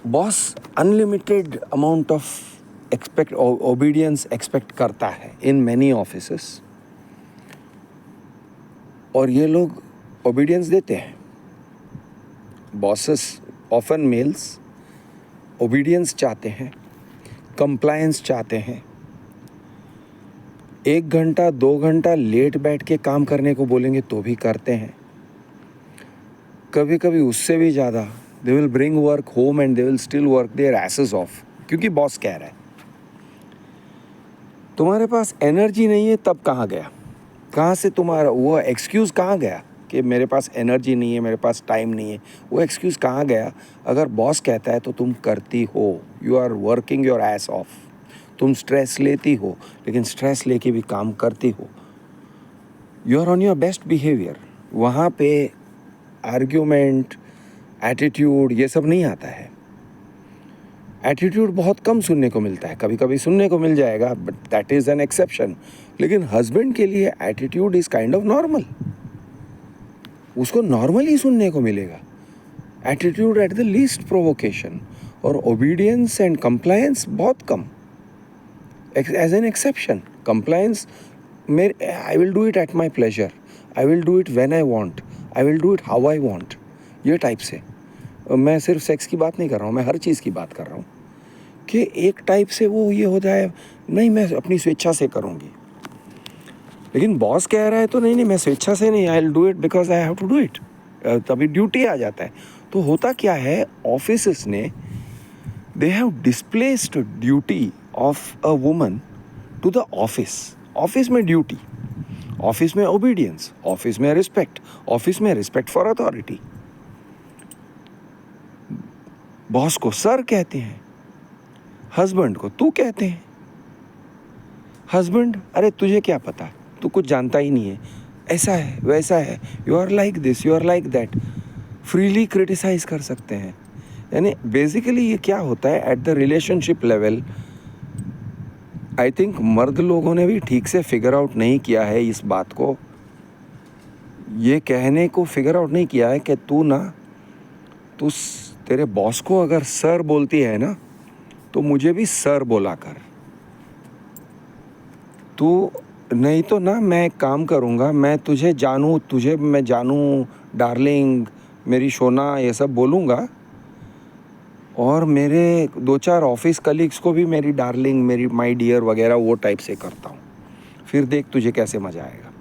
Boss unlimited amount of obedience expect करता है इन मैनी ऑफिसेस, और ये लोग ओबीडियंस देते हैं. बॉसेस ऑफन मेल्स ओबीडियंस चाहते हैं, कंप्लायंस चाहते हैं. 1 घंटा 2 घंटा लेट बैठ के काम करने को बोलेंगे तो भी करते हैं. कभी कभी उससे भी ज़्यादा. They will bring work home and they will still work their asses of, क्योंकि बॉस कह रहा है. तुम्हारे पास एनर्जी नहीं है तब कहाँ गया? कहाँ से तुम्हारा वो एक्सक्यूज़ कहाँ गया कि मेरे पास एनर्जी नहीं है, मेरे पास टाइम नहीं है? वो एक्सक्यूज़ कहाँ गया? अगर बॉस कहता है तो तुम करती हो. You are working your ass off. तुम स्ट्रेस लेती हो, लेकिन स्ट्रेस लेके भी काम करती हो. You are on your best behaviour. वहाँ पे आर्ग्यूमेंट, एटीट्यूड, ये सब नहीं आता है. एटीट्यूड बहुत कम सुनने को मिलता है. कभी कभी सुनने को मिल जाएगा, but that is an exception. लेकिन हस्बैंड के लिए attitude is kind of normal. उसको नॉर्मल ही सुनने को मिलेगा. Attitude at the least provocation. और ओबीडियंस एंड कंप्लायंस बहुत कम, एज एन एक्सेप्शन. कंप्लायंस मेरे, आई will do it at my pleasure, I will do it when I want, I will do it how I want, ये type से. मैं सिर्फ sex की बात नहीं कर रहा हूँ, मैं हर चीज़ की बात कर रहा हूँ कि एक टाइप से वो ये होता है, नहीं मैं अपनी स्वेच्छा से करूँगी. लेकिन बॉस कह रहा है तो नहीं मैं स्वेच्छा से नहीं, I will do it because I have to do it. तभी ड्यूटी आ जाता है. तो होता क्या है, ऑफिसेस ने they have displaced duty of a woman to the office. Office में ड्यूटी, ऑफिस में ओबीडियंस, ऑफिस में रिस्पेक्ट, ऑफिस में रिस्पेक्ट फॉर अथॉरिटी. बॉस को सर कहते हैं, हस्बैंड को तू कहते हैं. हस्बैंड, अरे तुझे क्या पता, तू कुछ जानता ही नहीं है, ऐसा है वैसा है, you are like this, you are like that. Freely criticise कर सकते हैं. यानी बेसिकली ये क्या होता है at the relationship level, I think मर्द लोगों ने भी ठीक से फिगर आउट नहीं किया है इस बात को. ये कहने को फिगर आउट नहीं किया है कि तू तेरे बॉस को अगर सर बोलती है ना, तो मुझे भी सर बोला कर. तू नहीं तो ना मैं एक काम करूँगा, मैं तुझे जानूँ, तुझे मैं जानूँ डार्लिंग, मेरी सोना, ये सब बोलूँगा. और मेरे 2-4 ऑफिस कलीग्स को भी मेरी डार्लिंग, मेरी माय डियर वगैरह वो टाइप से करता हूँ. फिर देख तुझे कैसे मज़ा आएगा.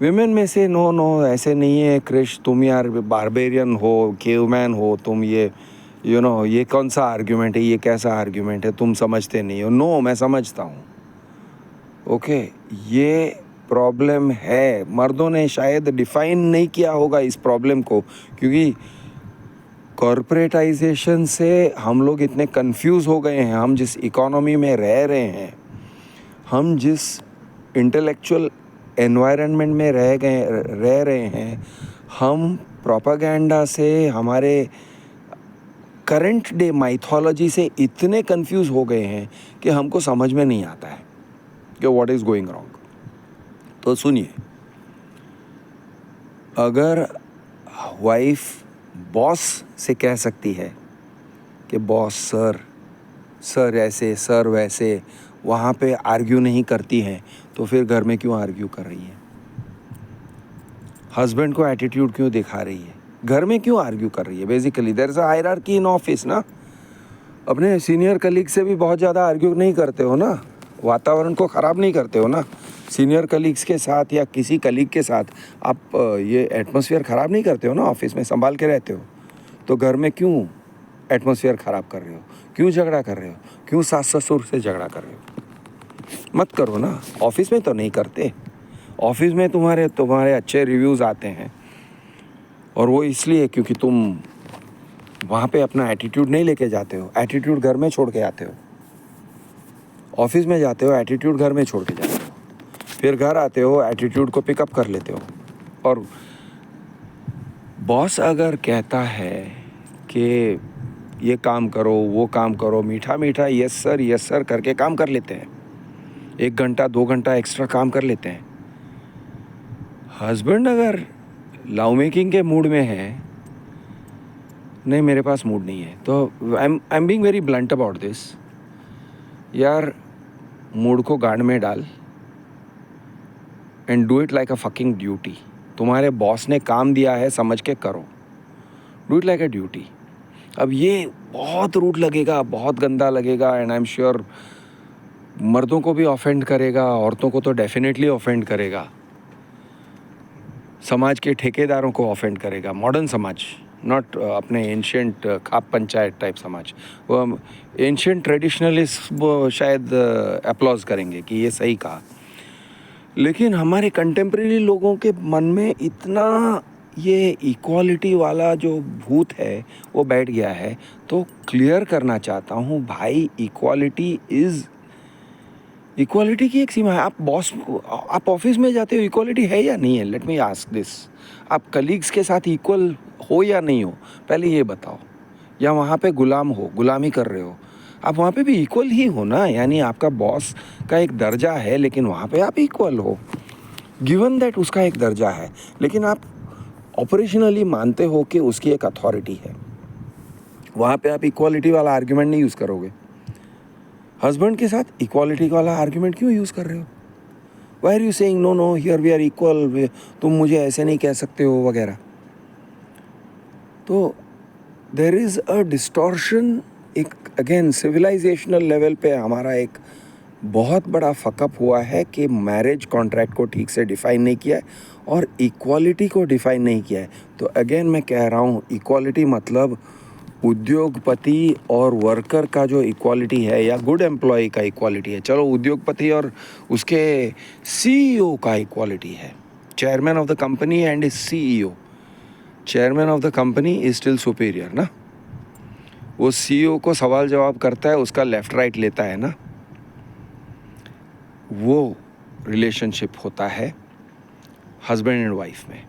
विमेन में से नो ऐसे नहीं है क्रिश, तुम यार बारबेरियन हो, केवमैन हो तुम, ये ये कौन सा आर्ग्यूमेंट है, ये कैसा आर्ग्यूमेंट है, तुम समझते नहीं हो. नो, मैं समझता हूँ. ओके, ये प्रॉब्लम है। मर्दों ने शायद डिफाइन नहीं किया होगा इस प्रॉब्लम को, क्योंकि कॉरपोरेटाइजेशन से हम लोग इतने कंफ्यूज हो गए हैं। हम जिस इकोनॉमी में रह रहे हैं, हम जिस इंटेलेक्चुअल एनवायरनमेंट में रह रहे हैं, हम प्रोपागेंडा से, हमारे करंट डे माइथोलॉजी से इतने कंफ्यूज हो गए हैं कि हमको समझ में नहीं आता है कि व्हाट इज़ गोइंग रॉन्ग। तो सुनिए, अगर वाइफ बॉस से कह सकती है कि बॉस सर ऐसे सर वैसे, वहाँ पे आर्ग्यू नहीं करती हैं, तो फिर घर में क्यों आर्ग्यू कर रही है? हस्बैंड को एटीट्यूड क्यों दिखा रही है? घर में क्यों आर्ग्यू कर रही है? Basically there is a hierarchy in office ना। अपने सीनियर कलीग से भी बहुत ज़्यादा आर्ग्यू नहीं करते हो ना, वातावरण को ख़राब नहीं करते हो ना। सीनियर कलीग्स के साथ या किसी कलीग के साथ आप ये एटमॉस्फेयर ख़राब नहीं करते हो ना, ऑफिस में संभाल के रहते हो। तो घर में क्यों एटमॉस्फेयर ख़राब कर रहे हो? क्यों झगड़ा कर रहे हो? क्यों सास ससुर से झगड़ा कर रहे हो? मत करो ना। ऑफिस में तो नहीं करते। ऑफिस में तुम्हारे अच्छे रिव्यूज़ आते हैं, और वो इसलिए क्योंकि तुम वहाँ पे अपना एटीट्यूड नहीं लेके जाते हो। एटीट्यूड घर में छोड़ के आते हो। ऑफिस में जाते हो, एटीट्यूड घर में छोड़ के जाते हो, फिर घर आते हो, एटीट्यूड को पिकअप कर लेते हो। और बॉस अगर कहता है कि ये काम करो, वो काम करो, मीठा मीठा यस सर करके काम कर लेते हैं। 1 घंटा 2 घंटा एक्स्ट्रा काम कर लेते हैं। हस्बैंड अगर लव मेकिंग के मूड में है, नहीं मेरे पास मूड नहीं है, तो I am being very blunt about this यार, मूड को गांड में डाल and do it like a fucking duty. तुम्हारे बॉस ने काम दिया है, समझ के करो। Do it like a duty. अब ये बहुत रूड लगेगा, बहुत गंदा लगेगा, एंड आई एम श्योर मर्दों को भी ऑफेंड करेगा, औरतों को तो डेफिनेटली ऑफेंड करेगा, समाज के ठेकेदारों को ऑफेंड करेगा, मॉडर्न समाज, नॉट अपने एंशियंट खाप पंचायत टाइप समाज। वो एंशियंट ट्रेडिशनलिस्ट वो शायद अप्लॉज करेंगे कि ये सही कहा, लेकिन हमारे कंटेम्प्रेरी लोगों के मन में इतना ये इक्वालिटी वाला जो भूत है वो बैठ गया है। तो क्लियर करना चाहता हूँ भाई, इक्वालिटी की एक सीमा है। आप ऑफिस में जाते हो, इक्वालिटी है या नहीं है? Let me ask this. आप कलीग्स के साथ इक्वल हो या नहीं हो, पहले ये बताओ। या वहाँ पे गुलामी कर रहे हो, आप वहाँ पे भी इक्वल ही हो ना। यानी आपका बॉस का एक दर्जा है, लेकिन वहाँ पे आप इक्वल हो, गिवन दैट उसका एक दर्जा है, लेकिन आप ऑपरेशनली मानते हो कि उसकी एक अथॉरिटी है। वहाँ पे आप इक्वालिटी वाला आर्ग्यूमेंट नहीं यूज़ करोगे। हस्बैंड के साथ इक्वालिटी वाला आर्ग्यूमेंट क्यों यूज़ कर रहे हो? Why are you saying no here we are equal, तुम मुझे ऐसे नहीं कह सकते हो वगैरह। तो देयर इज़ अ डिस्टॉर्शन। एक अगेन सिविलाइजेशनल लेवल पे हमारा एक बहुत बड़ा फकअप हुआ है कि मैरिज कॉन्ट्रैक्ट को ठीक से डिफ़ाइन नहीं किया है और इक्वालिटी को डिफ़ाइन नहीं किया है। तो अगेन मैं कह रहा हूँ, इक्वालिटी मतलब उद्योगपति और वर्कर का जो इक्वालिटी है, या गुड एम्प्लॉय का इक्वालिटी है। चलो उद्योगपति और उसके सीईओ का इक्वालिटी है, chairman of the company and is CEO. Chairman of the company is still superior ना। वो सीईओ को सवाल जवाब करता है, उसका लेफ्ट राइट लेता है ना। वो रिलेशनशिप होता है हस्बैंड एंड वाइफ में।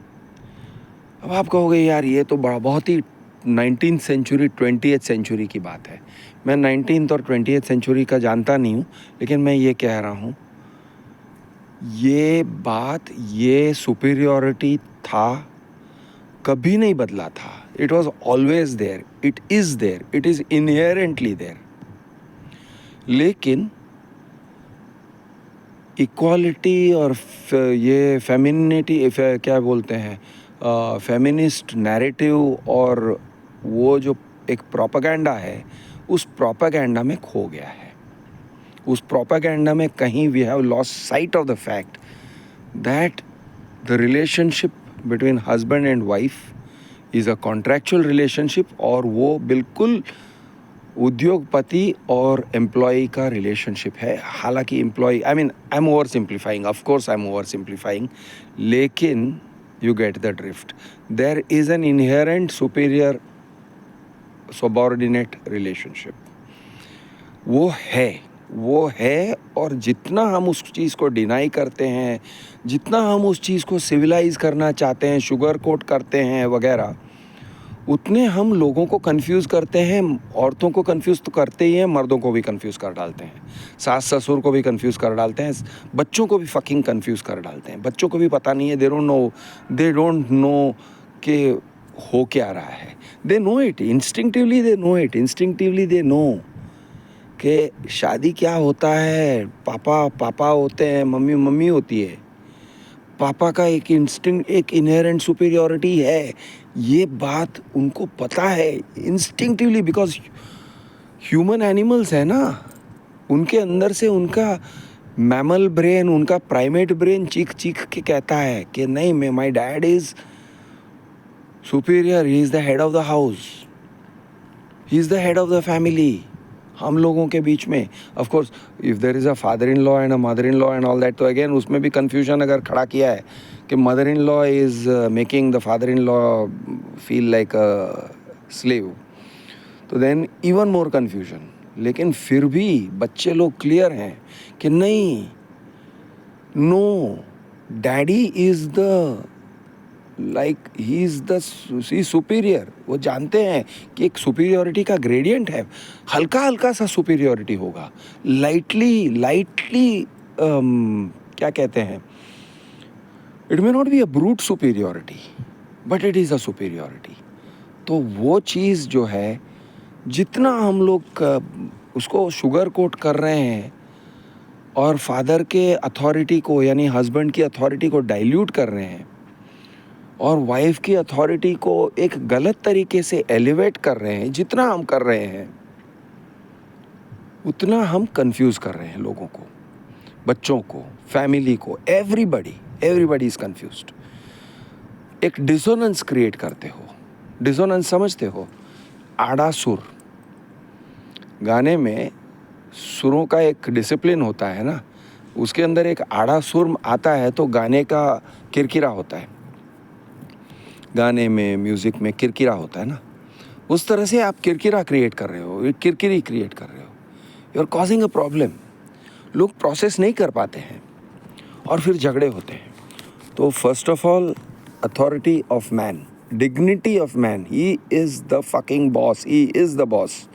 अब आप कहोगे यार ये तो बहुत ही 19th सेंचुरी 20th सेंचुरी की बात है। मैं 19th और 20th सेंचुरी का जानता नहीं हूँ, लेकिन मैं ये कह रहा हूँ, ये बात, ये सुपीरियॉरिटी था, कभी नहीं बदला था। It was always there, it is there, it is inherently there. लेकिन इक्वालिटी और ये फेमिनिटी, क्या बोलते हैं, फेमिनिस्ट नैरेटिव, और वो जो एक प्रोपेगेंडा है, उस प्रोपेगेंडा में खो गया है। उस प्रोपेगेंडा में कहीं we have lost sight of the fact that the relationship between husband and wife is a contractual relationship, और वो बिल्कुल उद्योगपति और एम्प्लॉय का रिलेशनशिप है। हालांकि employ, I mean I am oversimplifying, of course I am oversimplifying, लेकिन you get the drift. There is an inherent superior subordinate relationship, वो है। और जितना हम उस चीज़ को डिनाई करते हैं, जितना हम उस चीज़ को सिविलाइज करना चाहते हैं, शुगर कोट करते हैं वगैरह, उतने हम लोगों को कंफ्यूज करते हैं। औरतों को कंफ्यूज तो करते ही हैं, मर्दों को भी कंफ्यूज कर डालते हैं, सास ससुर को भी कंफ्यूज कर डालते हैं, बच्चों को भी फकिंग कंफ्यूज कर डालते हैं। बच्चों को भी पता नहीं है, दे डोंट नो कि हो क्या रहा है। They know it instinctively, they know कि शादी क्या होता है। पापा पापा होते हैं, मम्मी मम्मी होती है। पापा का एक इंस्टिंक्ट, एक इनहेरेंट सुपीरियॉरिटी है, ये बात उनको पता है इंस्टिंक्टिवली, बिकॉज ह्यूमन एनिमल्स है ना, उनके अंदर से उनका मैमल ब्रेन, उनका प्राइमेट ब्रेन चीख चीख के कहता है कि नहीं, मैं, my dad is superior, he is the head of the house, he is the head of the family. हम लोगों के बीच में of course if there is a father in law and a mother in law and all that, तो again उसमें भी confusion अगर खड़ा किया है कि mother in law is making the father in law feel like a slave, तो then even more confusion. लेकिन फिर भी बच्चे लोग क्लियर हैं कि नहीं, no, daddy is the like he is the superior. वो जानते हैं कि एक सुपीरियोरिटी का ग्रेडियंट है, हल्का हल्का सा सुपीरियोरिटी होगा, लाइटली क्या कहते हैं, it may not be a brute superiority but it is a superiority. तो वो चीज़ जो है, जितना हम लोग उसको शुगर कोट कर रहे हैं और फादर के अथॉरिटी को, यानी हस्बैंड की अथॉरिटी को डाइल्यूट कर रहे हैं और वाइफ की अथॉरिटी को एक गलत तरीके से एलिवेट कर रहे हैं, जितना हम कर रहे हैं उतना हम कंफ्यूज कर रहे हैं लोगों को, बच्चों को, फैमिली को, एवरीबडी इज कंफ्यूज्ड। एक डिसोनेंस क्रिएट करते हो। डिसोनेंस समझते हो? आड़ा सुर, गाने में सुरों का एक डिसिप्लिन होता है ना, उसके अंदर एक आड़ा सुर आता है तो गाने का किरकिरा होता है, गाने में, म्यूज़िक में किरकिरा होता है ना, उस तरह से आप किरकिरा क्रिएट कर रहे हो, किरकिरी क्रिएट कर रहे हो, you are causing a problem. लोग प्रोसेस नहीं कर पाते हैं और फिर झगड़े होते हैं। तो first of all, authority of man, dignity of man, he is the fucking boss, he is the boss,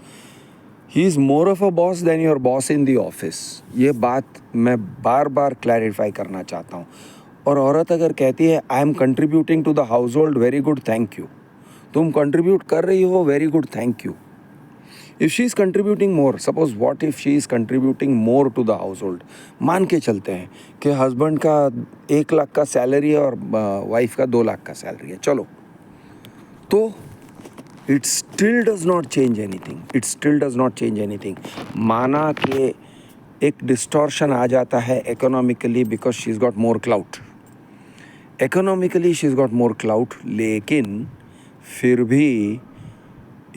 he is more of a boss than your boss in the office. ये बात मैं बार बार क्लैरिफाई करना चाहता हूँ। और औरत अगर कहती है I am contributing to the household, very good, thank you, तुम कंट्रीब्यूट कर रही हो, very good, thank you. If she is contributing more, suppose what if she is contributing more to the household, मान के चलते हैं कि husband का 1 लाख का सैलरी है और वाइफ का 2 लाख का सैलरी है, चलो, तो it still does not change anything. माना कि एक डिस्टॉर्शन आ जाता है economically, because she is got more clout, लेकिन फिर भी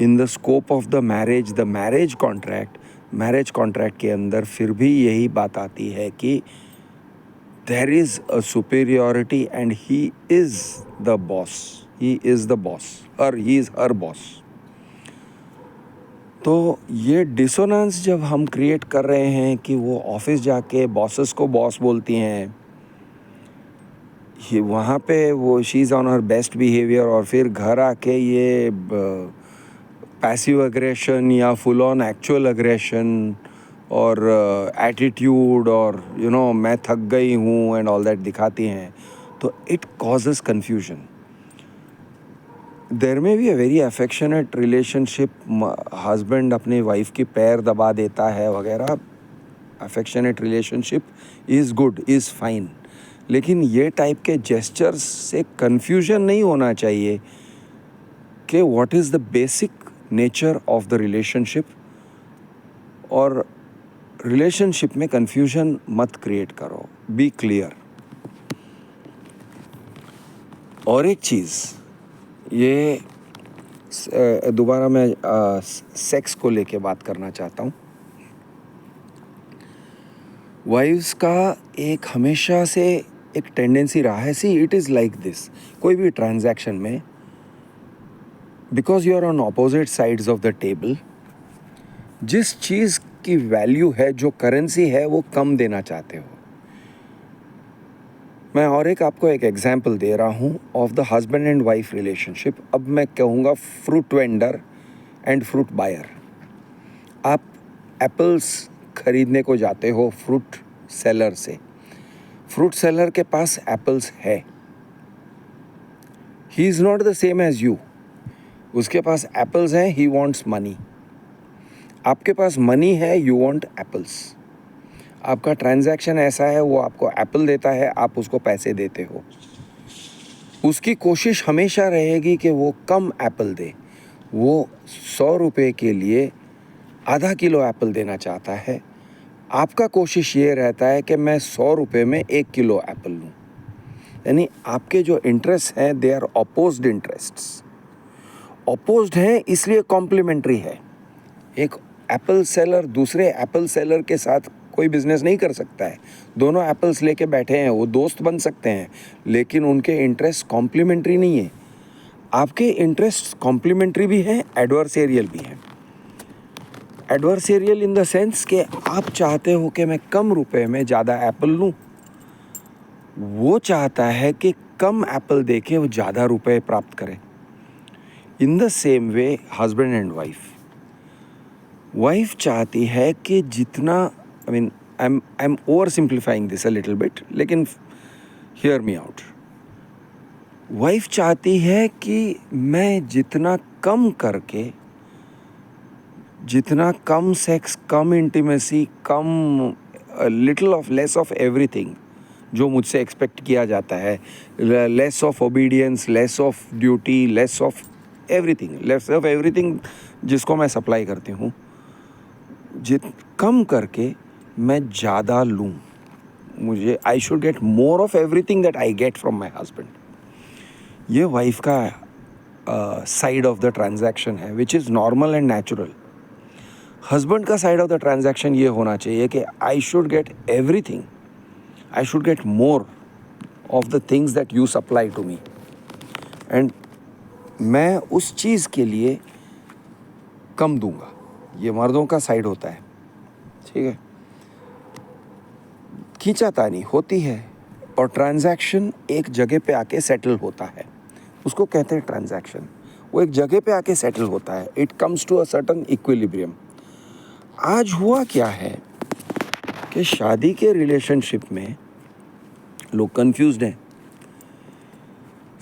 in the scope of the marriage contract के अंदर फिर भी यही बात आती है कि there is a superiority and he is the boss, और ही इज़ हर बॉस। तो ये डिसोनेंस जब हम क्रिएट कर रहे हैं कि वो ऑफिस जाके बॉसेस को बॉस बोलती हैं, वहाँ पे वो she is on her best behaviour, और फिर घर आके ये पैसिव एग्रेशन या फुल ऑन एक्चुअल एग्रेशन और एटीट्यूड और मैं थक गई हूँ एंड ऑल दैट दिखाती हैं, तो इट कॉजेस कन्फ्यूजन। देयर में be a very affectionate relationship, husband अपनी वाइफ की पैर दबा देता है वगैरह, affectionate relationship is good, is fine, लेकिन ये टाइप के जेस्चर्स से कन्फ्यूजन नहीं होना चाहिए कि what is the basic nature of the relationship, और रिलेशनशिप में कन्फ्यूजन मत क्रिएट करो, बी क्लियर। और एक चीज़, ये दोबारा मैं सेक्स को लेके बात करना चाहता हूँ। वाइफ्स का एक हमेशा से एक टेंडेंसी रहा है, see it is like this, कोई भी ट्रांजैक्शन में because you are on opposite sides of the table, जिस चीज़ की वैल्यू है, जो करेंसी है, वो कम देना चाहते हो। मैं और एक आपको एक एग्जांपल दे रहा हूँ of the husband and wife relationship. अब मैं कहूँगा fruit vendor and fruit buyer. आप एप्पल्स खरीदने को जाते हो फ्रूट सेलर से। फ्रूट सेलर के पास एप्पल्स है, he is not the same as you. उसके पास एप्पल्स हैं, ही वांट्स मनी। आपके पास मनी है, यू वांट एप्पल्स। आपका ट्रांजैक्शन ऐसा है, वो आपको एप्पल देता है, आप उसको पैसे देते हो। उसकी कोशिश हमेशा रहेगी कि वो कम एप्पल दे। वो 100 रुपये के लिए आधा किलो एप्पल देना चाहता है। आपका कोशिश ये रहता है कि मैं 100 रुपये में 1 किलो एप्पल लूँ। यानी आपके जो इंटरेस्ट हैं, they are opposed interests. Opposed हैं इसलिए कॉम्प्लीमेंट्री है। एक एप्पल सेलर दूसरे एप्पल सेलर के साथ कोई बिजनेस नहीं कर सकता है। दोनों एप्पल्स लेके बैठे हैं, वो दोस्त बन सकते हैं, लेकिन उनके इंटरेस्ट कॉम्प्लीमेंट्री नहीं है। आपके इंटरेस्ट कॉम्प्लीमेंट्री भी हैं, एडवर्सेरियल भी हैं। एडवर्सेरियल इन द सेंस कि आप चाहते हो कि मैं कम रुपए में ज़्यादा एप्पल लूँ, वो चाहता है कि कम एप्पल दे के वो ज़्यादा रुपए प्राप्त करे। In the same way husband and wife चाहती है कि जितना, I am oversimplifying this a little bit, लेकिन हियर मी आउट। वाइफ चाहती है कि मैं जितना कम करके, जितना कम सेक्स, कम इंटीमेसी, कम little of less of everything जो मुझसे एक्सपेक्ट किया जाता है, less of obedience, less of duty, less of everything जिसको मैं सप्लाई करती हूँ, कम करके मैं ज़्यादा लूँ। मुझे I should get more of everything that I get from my husband. ये वाइफ का साइड ऑफ द ट्रांजैक्शन है, which is normal and natural. Husband का साइड ऑफ द ट्रांजैक्शन ये होना चाहिए कि I should get everything, I should get more of the things that you supply to me, and मैं उस चीज़ के लिए कम दूंगा। ये मर्दों का साइड होता है, ठीक है। खींचातानी होती है और ट्रांजैक्शन एक जगह पे आके सेटल होता है, उसको कहते हैं ट्रांजैक्शन। वो एक जगह पे आके सेटल होता है, it comes to a certain equilibrium. आज हुआ क्या है कि शादी के रिलेशनशिप में लोग कंफ्यूज्ड हैं।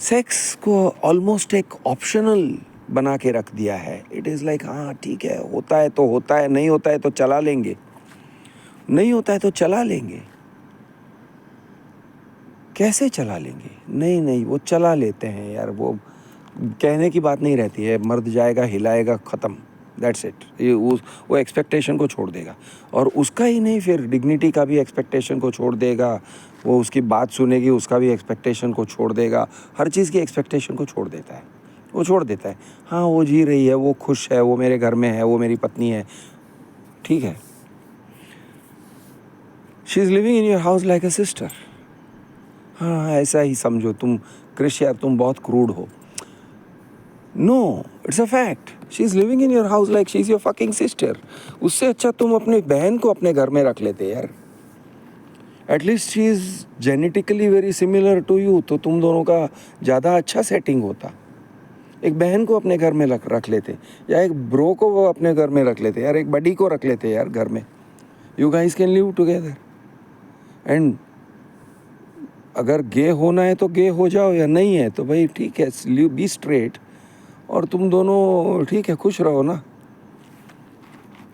सेक्स को ऑलमोस्ट एक ऑप्शनल बना के रख दिया है। इट इज़ लाइक, हाँ ठीक है, होता है तो होता है, नहीं होता है तो चला लेंगे, नहीं होता है तो चला लेंगे। कैसे चला लेंगे? नहीं वो चला लेते हैं यार, वो कहने की बात नहीं रहती है। मर्द जाएगा, हिलाएगा, ख़त्म, दैट्स इट। ये वो एक्सपेक्टेशन को छोड़ देगा, और उसका ही नहीं, फिर डिग्निटी का भी एक्सपेक्टेशन को छोड़ देगा। वो उसकी बात सुनेगी, उसका भी एक्सपेक्टेशन को छोड़ देगा। हर चीज़ की एक्सपेक्टेशन को छोड़ देता है, वो छोड़ देता है। हाँ, वो जी रही है, वो खुश है, वो मेरे घर में है, वो मेरी पत्नी है, ठीक है। She is living in your house like a sister. हाँ, ऐसा ही समझो तुम। क्रिश यार, तुम बहुत क्रूड हो। No, it's a fact. She is living in your house like she is your fucking sister. उससे अच्छा तुम अपनी बहन को अपने घर में रख लेते यार। At least she is genetically very similar to you, तो तुम दोनों का ज़्यादा अच्छा सेटिंग होता। एक बहन को अपने घर में रख लेते, या एक ब्रो को वो अपने घर में रख लेते यार, एक बडी को रख लेते यार घर में। You guys can live together. And अगर गे होना है तो गे हो जाओ, या नहीं है तो भाई ठीक है, लिव, बी स्ट्रेट, और तुम दोनों ठीक है, खुश रहो ना।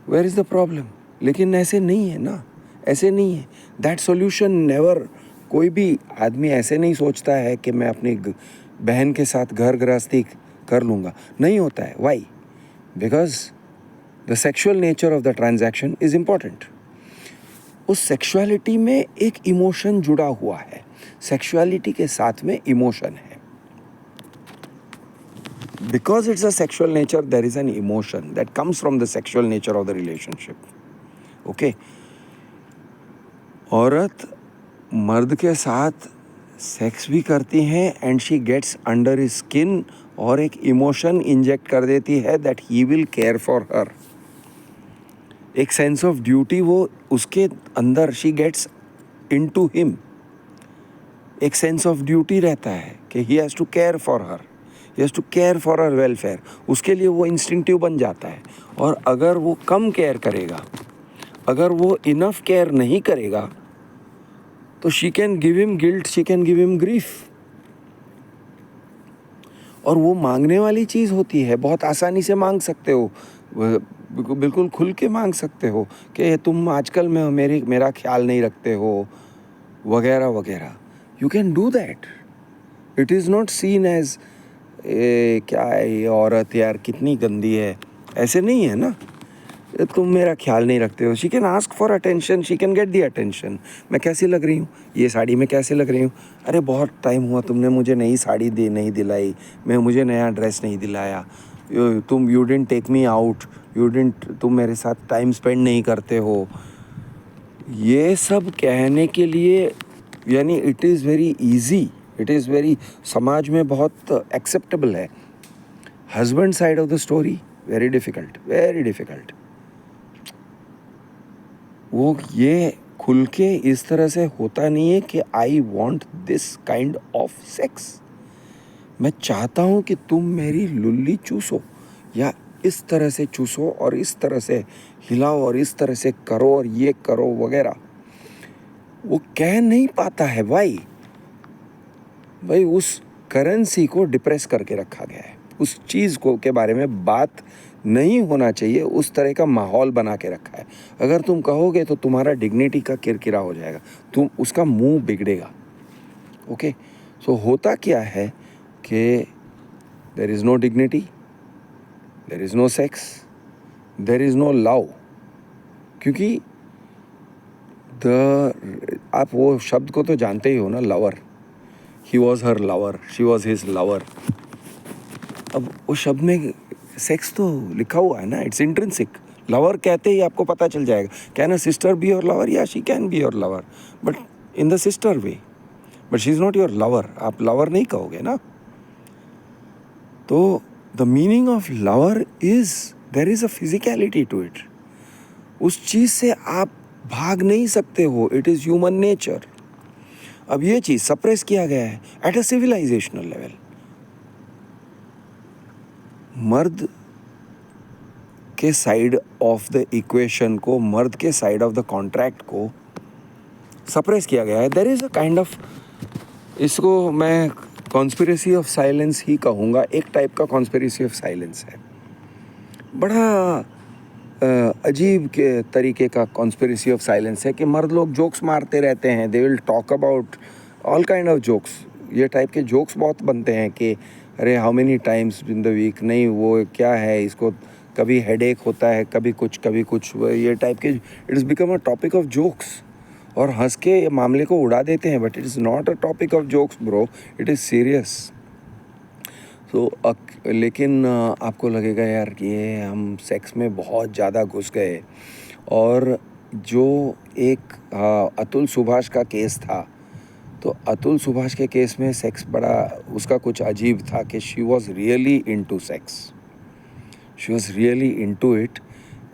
Where is the problem? लेकिन ऐसे नहीं है ना, ऐसे नहीं है। दैट सॉल्यूशन नेवर, कोई भी आदमी ऐसे नहीं सोचता है कि मैं अपनी बहन के साथ घर गृहस्थी कर लूँगा। नहीं होता है। Why? Because the sexual nature of the transaction is important. उस सेक्सुअलिटी में एक इमोशन जुड़ा हुआ है, सेक्सुअलिटी के साथ में इमोशन है। Because it's a sexual nature, there is an emotion that comes from the sexual nature of the relationship. Okay? औरत मर्द के साथ सेक्स भी करती हैं and she gets under his skin और एक इमोशन इंजेक्ट कर देती है that he will care for her. एक सेंस ऑफ ड्यूटी वो उसके अंदर शी गेट्स इनटू हिम. एक सेंस ऑफ ड्यूटी रहता है कि he has to care for her, he has to care for her welfare. उसके लिए वो इंस्टिंक्टिव बन जाता है. और अगर वो कम केयर करेगा, अगर वो इनफ केयर नहीं करेगा, तो she can give him guilt, she can give him grief. और वो मांगने वाली चीज़ होती है. बहुत आसानी से मांग सकते हो, बिल्कुल खुल के मांग सकते हो कि तुम आजकल में मेरा ख्याल नहीं रखते हो वगैरह वगैरह. You can do that. It is not seen as क्या है ये औरत यार कितनी गंदी है, ऐसे नहीं है ना. तुम मेरा ख्याल नहीं रखते हो. She can ask for attention, she can get the attention. मैं कैसी लग रही हूँ, ये साड़ी में कैसे लग रही हूँ, अरे बहुत टाइम हुआ तुमने मुझे नई साड़ी नहीं दिलाई, मुझे नया ड्रेस नहीं दिलाया, you didn't take me out, तुम मेरे साथ टाइम स्पेंड नहीं करते हो. ये सब कहने के लिए यानी it is very easy, it is very, समाज में बहुत एक्सेप्टेबल है. Husband side of the story very difficult, very difficult. वो ये खुल के इस तरह से होता नहीं है कि I want this kind of sex. मैं चाहता हूँ कि तुम मेरी लुल्ली चूसो या इस तरह से चूसो और इस तरह से हिलाओ और इस तरह से करो और ये करो वगैरह. वो कह नहीं पाता है. भाई उस करेंसी को डिप्रेस करके रखा गया है. उस चीज़ को के बारे में बात नहीं होना चाहिए, उस तरह का माहौल बना के रखा है. अगर तुम कहोगे तो तुम्हारा डिग्निटी का किरकिरा हो जाएगा, तुम उसका मुंह बिगड़ेगा. ओके, सो होता क्या है कि there is no dignity, there is no sex, there is no love. क्योंकि आप वो शब्द को तो जानते ही हो ना, lover. He was her lover, she was his lover. अब उस शब्द में सेक्स तो लिखा हुआ है ना, इट्स इंट्रिंसिक. लवर कहते ही आपको पता चल जाएगा. Can a sister be your lover? या she can be your lover, but in the sister way. But she is not your lover. आप लवर नहीं कहोगे ना. तो the meaning of lover is there is a physicality to it. उस चीज़ से आप भाग नहीं सकते हो. It is human nature. अब ये चीज़ सप्रेस किया गया है एट अ सिविलाइजेशनल लेवल. मर्द के साइड ऑफ द इक्वेशन को, मर्द के साइड ऑफ द कॉन्ट्रैक्ट को सप्रेस किया गया है. There is a kind of, इसको मैं कॉन्स्पिरेसी ऑफ साइलेंस ही कहूँगा. एक टाइप का कॉन्स्पिरेसी ऑफ साइलेंस है. बड़ा अजीब के तरीके का कॉन्स्पिरेसी ऑफ साइलेंस है कि मर्द लोग जोक्स मारते रहते हैं. They will talk about all kind of jokes. ये टाइप के जोक्स बहुत बनते हैं कि अरे how many times in the week, नहीं वो क्या है, इसको कभी हेडेक होता है, कभी कुछ ये टाइप के. It is become a topic of jokes. और हंस के मामले को उड़ा देते हैं. But it is not a topic of jokes bro, it is serious. तो लेकिन आपको लगेगा यार कि ये हम सेक्स में बहुत ज़्यादा घुस गए. और जो एक अतुल सुभाष का केस था, तो अतुल सुभाष के केस में सेक्स बड़ा उसका कुछ अजीब था कि she was really into sex, she was really into it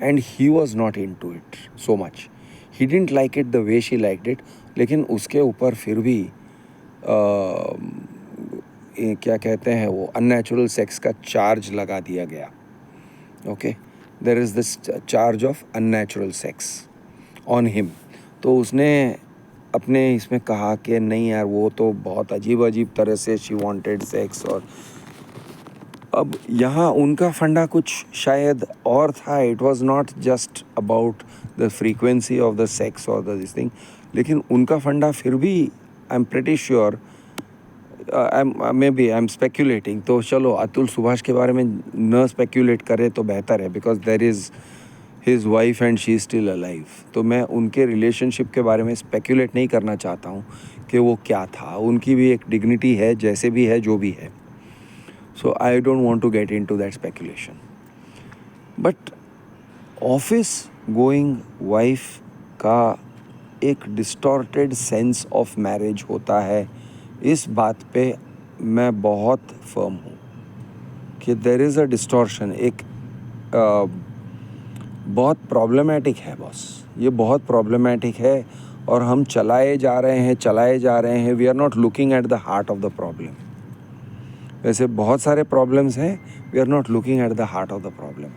and he was not into it so much. He didn't like it the way she liked it. लेकिन उसके ऊपर फिर भी क्या कहते हैं वो, अननेचुरल सेक्स का चार्ज लगा दिया गया. Okay, there is this charge of unnatural sex on him. तो उसने अपने इसमें कहा कि नहीं यार वो तो बहुत अजीब तरह से शी वांटेड सेक्स. और अब यहाँ उनका फंडा कुछ शायद और था. It was not just about the frequency of the sex और द दिस थिंग. लेकिन उनका फंडा फिर भी, I am pretty sure, I am speculating. तो चलो अतुल सुभाष के बारे में न स्पेक्यूलेट करें तो बेहतर है, because there is his wife and she is still alive. तो मैं उनके रिलेशनशिप के बारे में स्पेक्यूलेट नहीं करना चाहता हूँ कि वो क्या था. उनकी भी एक डिग्निटी है, जैसे भी है जो भी है. So I don't want to get into that speculation. But office going wife का एक डिस्टॉर्टेड सेंस ऑफ मैरिज होता है, इस बात पे मैं बहुत फर्म हूँ कि देयर इज़ अ डिस्टॉर्शन. एक बहुत प्रॉब्लमेटिक है बॉस, ये बहुत प्रॉब्लमेटिक है. और हम चलाए जा रहे हैं. We are not looking at the heart of the problem. वैसे बहुत सारे प्रॉब्लम्स हैं, we are not looking at the heart of the problem.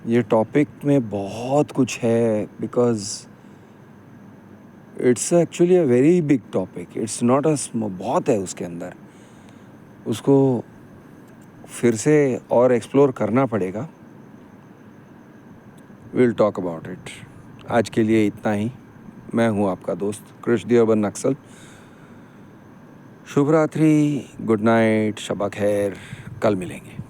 ये टॉपिक में बहुत कुछ है, because it's actually a very big topic. It's not बहुत है उसके अंदर, उसको फिर से और एक्सप्लोर करना पड़ेगा. Will talk about it. आज के लिए इतना ही. मैं हूँ आपका दोस्त कृष द अर्बन नक्सल. शुभ रात्रि, गुड नाइट, शबा खैर. कल मिलेंगे.